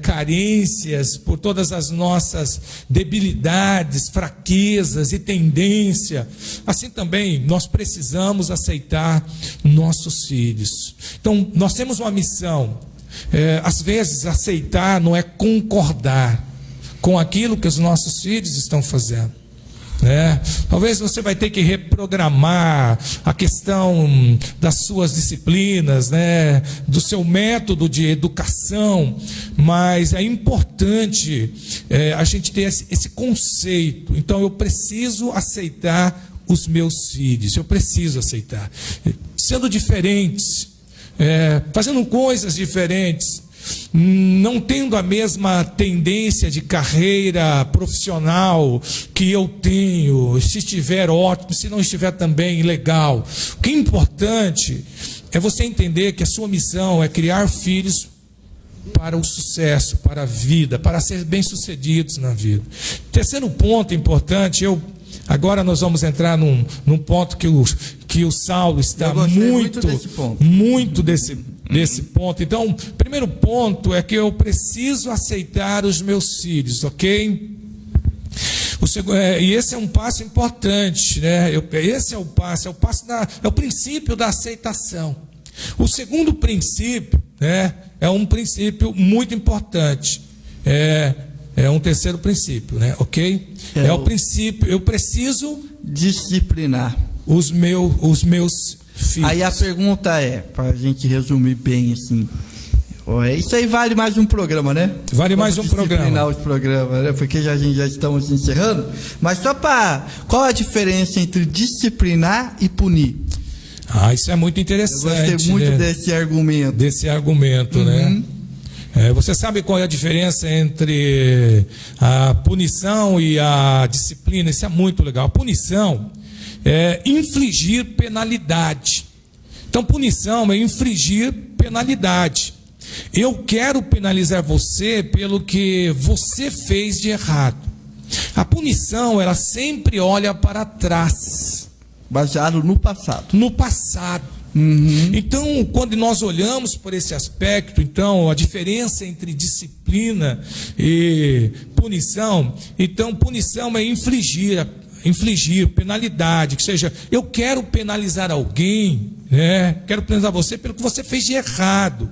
carências, por todas as nossas debilidades, fraquezas e tendência. Assim também nós precisamos aceitar nossos filhos. Então nós temos uma missão. Às vezes aceitar não é concordar com aquilo que os nossos filhos estão fazendo. Talvez você vai ter que reprogramar a questão das suas disciplinas, do seu método de educação, mas é importante a gente ter esse conceito. Então eu preciso aceitar os meus filhos, eu preciso aceitar, sendo diferentes, fazendo coisas diferentes, não tendo a mesma tendência de carreira profissional que eu tenho, se estiver ótimo, se não estiver também legal. O que é importante é você entender que a sua missão é criar filhos para o sucesso, para a vida, para ser bem-sucedidos na vida. Terceiro ponto importante, agora nós vamos entrar num ponto que o Saulo está muito desse ponto. Então, primeiro ponto é que eu preciso aceitar os meus filhos, ok? E esse é um passo importante, esse é o passo, é o princípio da aceitação. O segundo princípio, é um princípio muito importante. É um terceiro princípio, ok? É o princípio, eu preciso disciplinar os meus filhos. Aí a pergunta para a gente resumir bem assim. Isso aí vale mais um programa, né? Vale mais um programa. Disciplinar os programas, né? Porque a gente já estamos encerrando. Mas qual a diferença entre disciplinar e punir? Isso é muito interessante. Eu gostei muito desse argumento. Né? Você sabe qual é a diferença entre a punição e a disciplina? Isso é muito legal. A punição é infligir penalidade. Então, punição é infligir penalidade. Eu quero penalizar você pelo que você fez de errado. A punição, ela sempre olha para trás. Baseado no passado. No passado. Então, quando nós olhamos por esse aspecto, então, a diferença entre disciplina e punição, então, punição é infligir penalidade, que seja, eu quero penalizar alguém, quero penalizar você pelo que você fez de errado.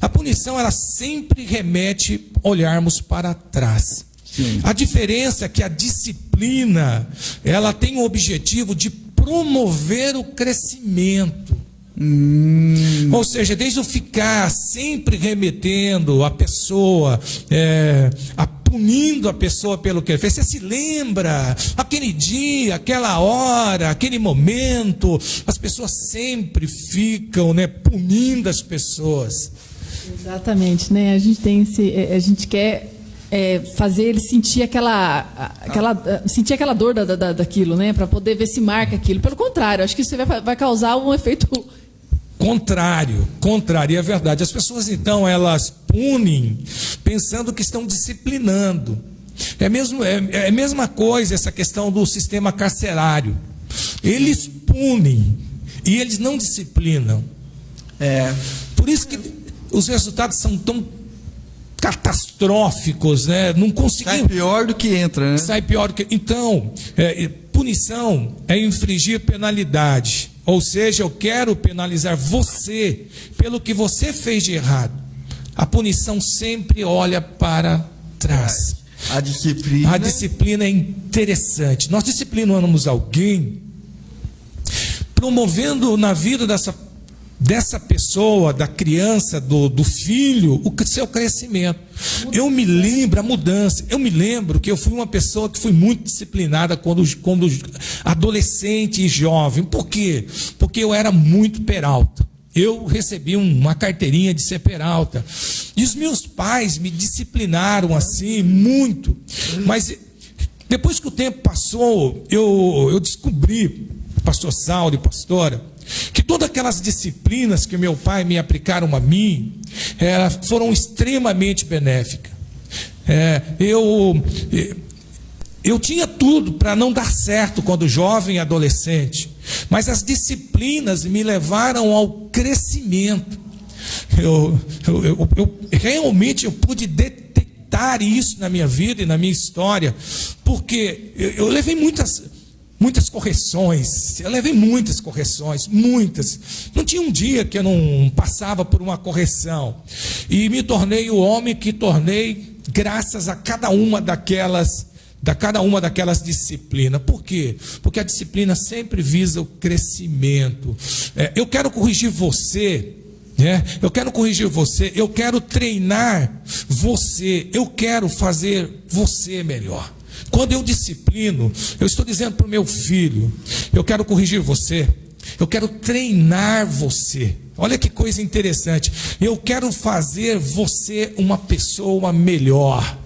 A punição, ela sempre remete olharmos para trás. Sim. A diferença é que a disciplina, ela tem o objetivo de promover o crescimento. Ou seja, desde eu ficar sempre remetendo a pessoa, punindo a pessoa pelo que ele fez. Você se lembra, aquele dia, aquela hora, aquele momento, as pessoas sempre ficam punindo as pessoas. Exatamente, a gente quer fazer ele sentir sentir aquela dor daquilo, para poder ver se marca aquilo. Pelo contrário, acho que isso vai causar um efeito contrário, e é verdade. As pessoas então elas punem pensando que estão disciplinando. É a mesma coisa essa questão do sistema carcerário. Eles punem e eles não disciplinam. Por isso que os resultados são tão catastróficos, Não conseguimos. Sai pior do que entra, Sai pior do que. Então, punição é infligir penalidade. Ou seja, eu quero penalizar você pelo que você fez de errado. A punição sempre olha para trás. A disciplina é interessante. Nós disciplinamos alguém promovendo na vida dessa pessoa, da criança, do filho, o seu crescimento. Eu me lembro, a mudança, eu me lembro que eu fui uma pessoa que fui muito disciplinada quando adolescente e jovem. Por quê? Porque eu era muito peralta. Eu recebi uma carteirinha de ser peralta. E os meus pais me disciplinaram assim, muito. Mas depois que o tempo passou, eu descobri, pastor Saulo e pastora, que todas aquelas disciplinas que meu pai me aplicaram a mim, foram extremamente benéficas. Eu tinha tudo para não dar certo quando jovem e adolescente, mas as disciplinas me levaram ao crescimento. Realmente eu pude detectar isso na minha vida e na minha história, porque eu levei muitas correções. Eu levei muitas correções, muitas. Não tinha um dia que eu não passava por uma correção. E me tornei o homem que tornei graças a cada uma daquelas disciplinas. Por quê? Porque a disciplina sempre visa o crescimento. Eu quero corrigir você. Eu quero corrigir você. Eu quero treinar você. Eu quero fazer você melhor. Quando eu disciplino, eu estou dizendo para o meu filho: eu quero corrigir você, eu quero treinar você. Olha que coisa interessante. Eu quero fazer você uma pessoa melhor.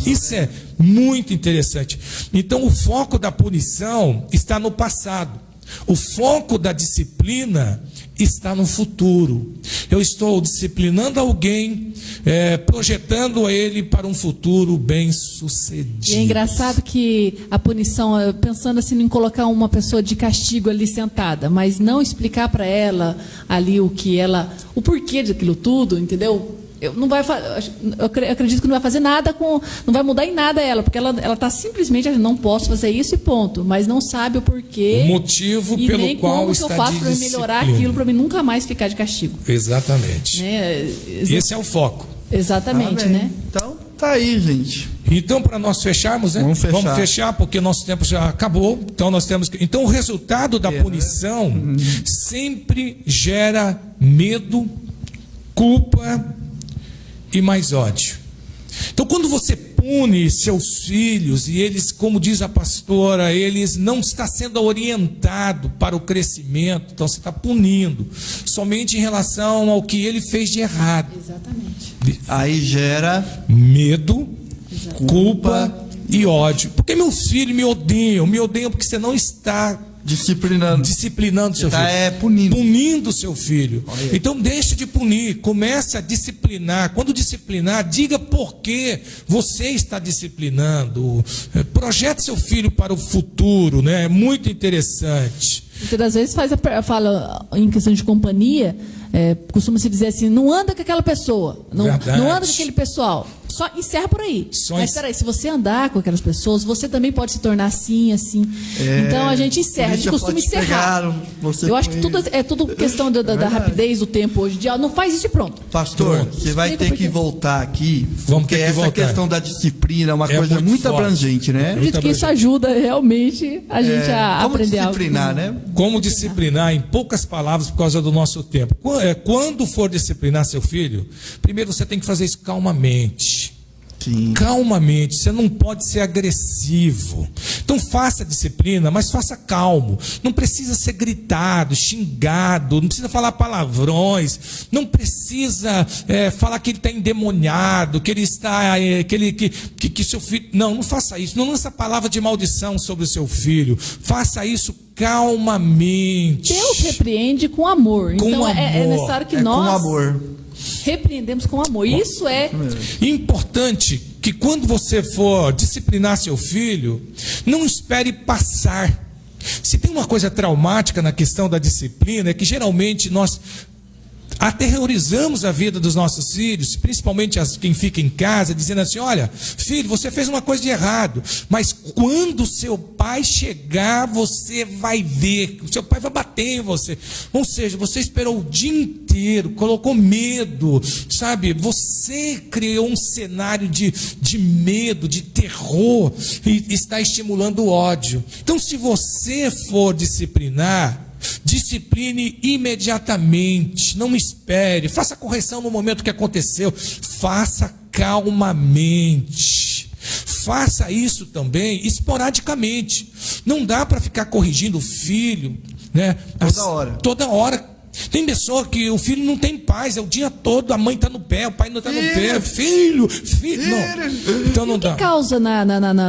Isso é muito interessante. Então o foco da punição está no passado. O foco da disciplina está no futuro. Eu estou disciplinando alguém, projetando ele para um futuro bem sucedido. E é engraçado que a punição, pensando assim em colocar uma pessoa de castigo ali sentada, mas não explicar para ela ali o porquê daquilo tudo, entendeu? Eu acredito que não vai fazer nada não vai mudar em nada ela, porque ela está simplesmente, não posso fazer isso e ponto, mas não sabe o porquê, o motivo pelo qual está de disciplina. E nem como que eu faço para melhorar aquilo, para mim nunca mais ficar de castigo. Exatamente. Esse é o foco. Exatamente, né? Então, tá aí, gente. Então, para nós fecharmos, né? Vamos fechar, porque nosso tempo já acabou. Então, então o resultado da punição sempre gera medo, culpa e mais ódio. Então, quando você pune seus filhos e eles, como diz a pastora, eles não estão sendo orientados para o crescimento, então você está punindo somente em relação ao que ele fez de errado. Exatamente. Aí gera medo, culpa e ódio. Porque meus filhos me odeiam porque você não está disciplinando seu filho. Punindo seu filho. Então deixa de punir, comece a disciplinar. Quando disciplinar, diga por que você está disciplinando. Projete seu filho para o futuro, né? É muito interessante. Muitas das vezes fala em questão de companhia, costuma-se dizer assim: não anda com aquela pessoa, não anda com aquele pessoal. Só encerra por aí. Mas espera aí, se você andar com aquelas pessoas, você também pode se tornar assim. Então a gente encerra, a gente costuma encerrar. Eu acho que tudo é tudo questão da rapidez do tempo hoje em dia. Não faz isso e pronto. Pastor, você vai ter que voltar aqui. Vamos ter que essa voltar. Questão da disciplina é uma coisa muito abrangente, né? Eu acredito que isso ajuda realmente a gente a aprender algo. Como disciplinar, né? Como disciplinar, em poucas palavras, por causa do nosso tempo. Quando for disciplinar seu filho, primeiro você tem que fazer isso calmamente. Sim. Calmamente, você não pode ser agressivo. Então faça disciplina, mas faça calmo. Não precisa ser gritado, xingado, não precisa falar palavrões, não precisa falar que ele está endemoniado, que ele está, que seu filho. Não faça isso. Não lança palavra de maldição sobre o seu filho. Faça isso calmamente. Deus repreende com amor. Com então amor. É necessário que nós com amor. Repreendemos com amor. Isso é importante que quando você for disciplinar seu filho, não espere passar. Se tem uma coisa traumática na questão da disciplina, é que geralmente nós aterrorizamos a vida dos nossos filhos, principalmente quem fica em casa, dizendo assim: olha, filho, você fez uma coisa de errado, mas quando seu pai chegar, você vai ver, o seu pai vai bater em você. Ou seja, você esperou o dia inteiro, colocou medo, sabe? Você criou um cenário de medo, de terror, e está estimulando o ódio. Então, se você for disciplinar, discipline imediatamente, não espere, faça a correção no momento que aconteceu, faça calmamente. Faça isso também esporadicamente. Não dá para ficar corrigindo o filho, né? Toda hora. Tem pessoa que o filho não tem paz, é o dia todo, a mãe está no pé, o pai não está no pé, filho, não. Então não dá. O que causa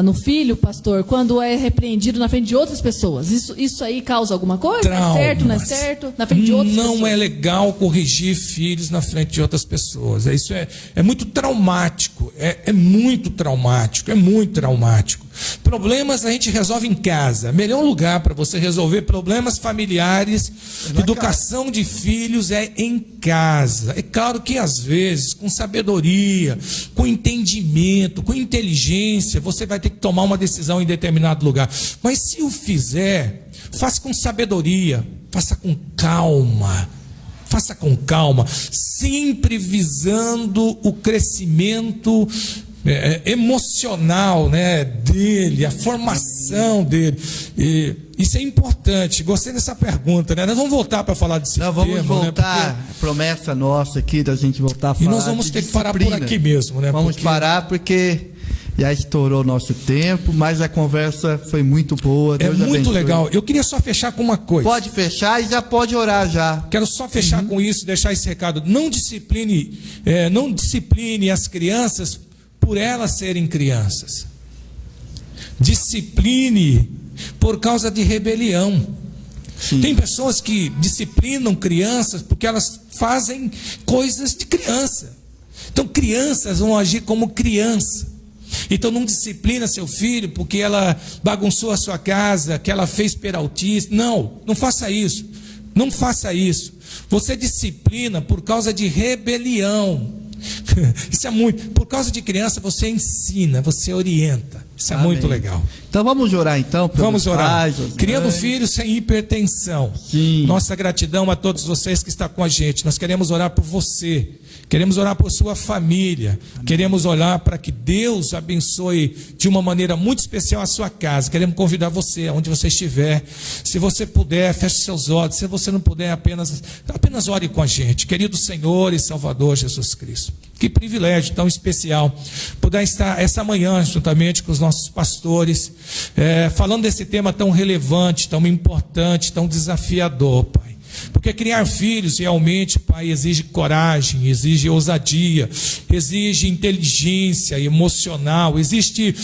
no filho, pastor, quando é repreendido na frente de outras pessoas? Isso aí causa alguma coisa? Traumas. É certo, não é certo? Na frente de outras pessoas? Não é legal corrigir filhos na frente de outras pessoas. Isso é muito traumático, é muito traumático, é muito traumático. Problemas a gente resolve em casa. Melhor lugar para você resolver problemas familiares, educação de filhos é em casa. É claro que às vezes, com sabedoria, com entendimento, com inteligência, você vai ter que tomar uma decisão em determinado lugar. Mas se o fizer, faça com sabedoria, faça com calma. Faça com calma, sempre visando o crescimento emocional, né, dele, a formação dele. E isso é importante. Gostei dessa pergunta, né? Nós vamos voltar para falar desse tema. Vamos voltar, né? Porque promessa nossa aqui da gente voltar a falar. E nós vamos ter que parar por aqui mesmo, né? Vamos parar porque já estourou o nosso tempo, mas a conversa foi muito boa. Deus muito abençoe. legal. Eu queria só fechar com uma coisa. Pode fechar e já pode orar já. Quero só fechar com isso, deixar esse recado. Não discipline as crianças por elas serem crianças. Discipline por causa de rebelião. Sim. Tem pessoas que disciplinam crianças porque elas fazem coisas de criança. Então crianças vão agir como criança. Então não disciplina seu filho porque ela bagunçou a sua casa, que ela fez peraltice. Não faça isso. Não faça isso. Você disciplina por causa de rebelião. Isso é muito. Por causa de criança você ensina, você orienta. Isso é muito legal. Então vamos orar então. Vamos orar. Pais, criando filhos sem hipertensão. Sim. Nossa gratidão a todos vocês que estão com a gente. Nós queremos orar por você. Queremos orar por sua família. Amém. Queremos orar para que Deus abençoe de uma maneira muito especial a sua casa. Queremos convidar você, aonde você estiver. Se você puder, feche seus olhos. Se você não puder, apenas ore com a gente. Querido Senhor e Salvador Jesus Cristo. Que privilégio tão especial poder estar essa manhã juntamente com os nossos pastores, falando desse tema tão relevante, tão importante, tão desafiador, Pai. Porque criar filhos realmente, Pai, exige coragem, exige ousadia, exige inteligência emocional, exige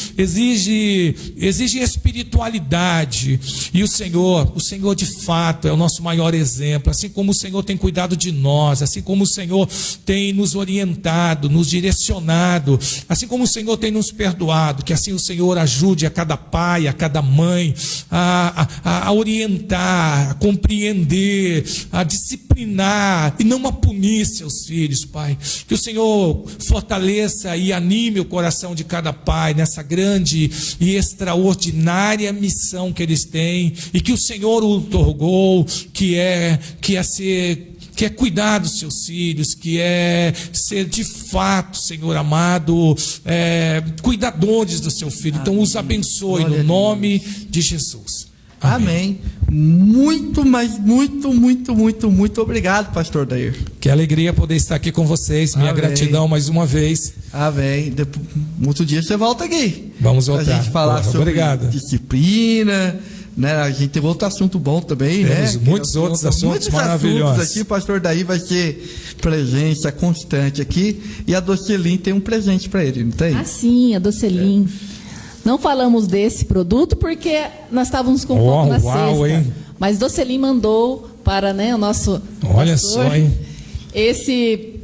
espiritualidade. E o Senhor de fato é o nosso maior exemplo. Assim como o Senhor tem cuidado de nós, assim como o Senhor tem nos orientado, nos direcionado, assim como o Senhor tem nos perdoado, que assim o Senhor ajude a cada pai, a cada mãe a orientar, a compreender, a disciplinar e não a punir seus filhos, Pai. Que o Senhor fortaleça e anime o coração de cada pai nessa grande e extraordinária missão que eles têm e que o Senhor otorgou, que é cuidar dos seus filhos, que é ser de fato, Senhor amado, cuidadores do seu filho. Então os abençoe no nome de Jesus. Amém. Muito, mas muito obrigado, pastor Dair. Que alegria poder estar aqui com vocês. Minha gratidão mais uma vez. Amém. Outro dia você volta aqui. Vamos voltar. A gente falar sobre disciplina, né? A gente tem outro assunto bom também, temos, né? Muitos outros assuntos maravilhosos. Aqui, o pastor Dair vai ter presença constante aqui. E a Docelin tem um presente para ele, não tem? Ah, sim, a Docelin. Não falamos desse produto porque nós estávamos com foco na sexta. Hein? Mas Docelin mandou para, né, o nosso Olha pastor, só, hein? Esse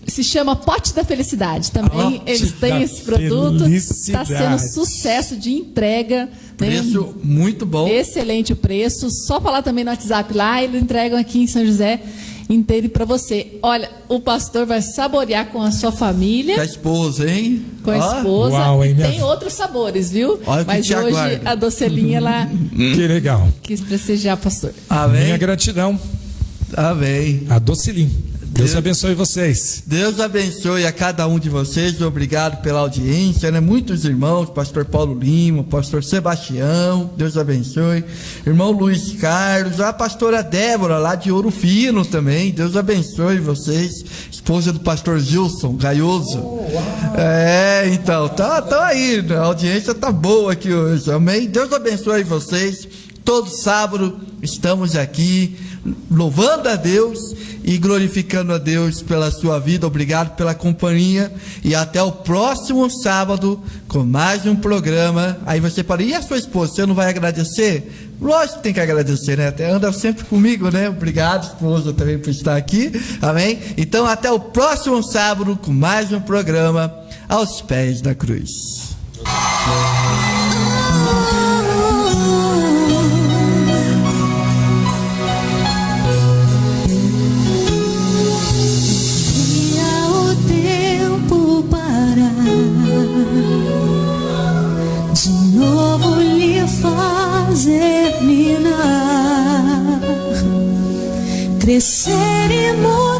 se chama Pote da Felicidade. Também eles têm esse produto. Está sendo sucesso de entrega. Preço muito bom. Excelente o preço. Só falar também no WhatsApp lá, eles entregam aqui em São José inteiro para você. Olha, o pastor vai saborear com a sua família. Com a esposa, hein? Com a esposa. Uau, hein, tem outros sabores, viu? Olha, mas hoje aguarda. A Docelinha ela que legal. Quis prestigiar, pastor. Amém. Minha gratidão. Amém. A Docelin. Deus abençoe vocês. Deus abençoe a cada um de vocês. Obrigado pela audiência, né? Muitos irmãos, pastor Paulo Lima, pastor Sebastião, Deus abençoe. Irmão Luiz Carlos, a pastora Débora lá de Ouro Fino também, Deus abençoe vocês. Esposa do pastor Gilson Gaioso. Então, tá aí, a audiência tá boa aqui hoje, amém? Deus abençoe vocês. Todo sábado estamos aqui louvando a Deus e glorificando a Deus pela sua vida. Obrigado pela companhia e até o próximo sábado com mais um programa. Aí você fala, e a sua esposa, você não vai agradecer? Lógico que tem que agradecer, né? Até anda sempre comigo, né? Obrigado, esposa, também por estar aqui, amém? Então até o próximo sábado com mais um programa Aos Pés da Cruz. De novo lhe fazer minar, crescer e morrer.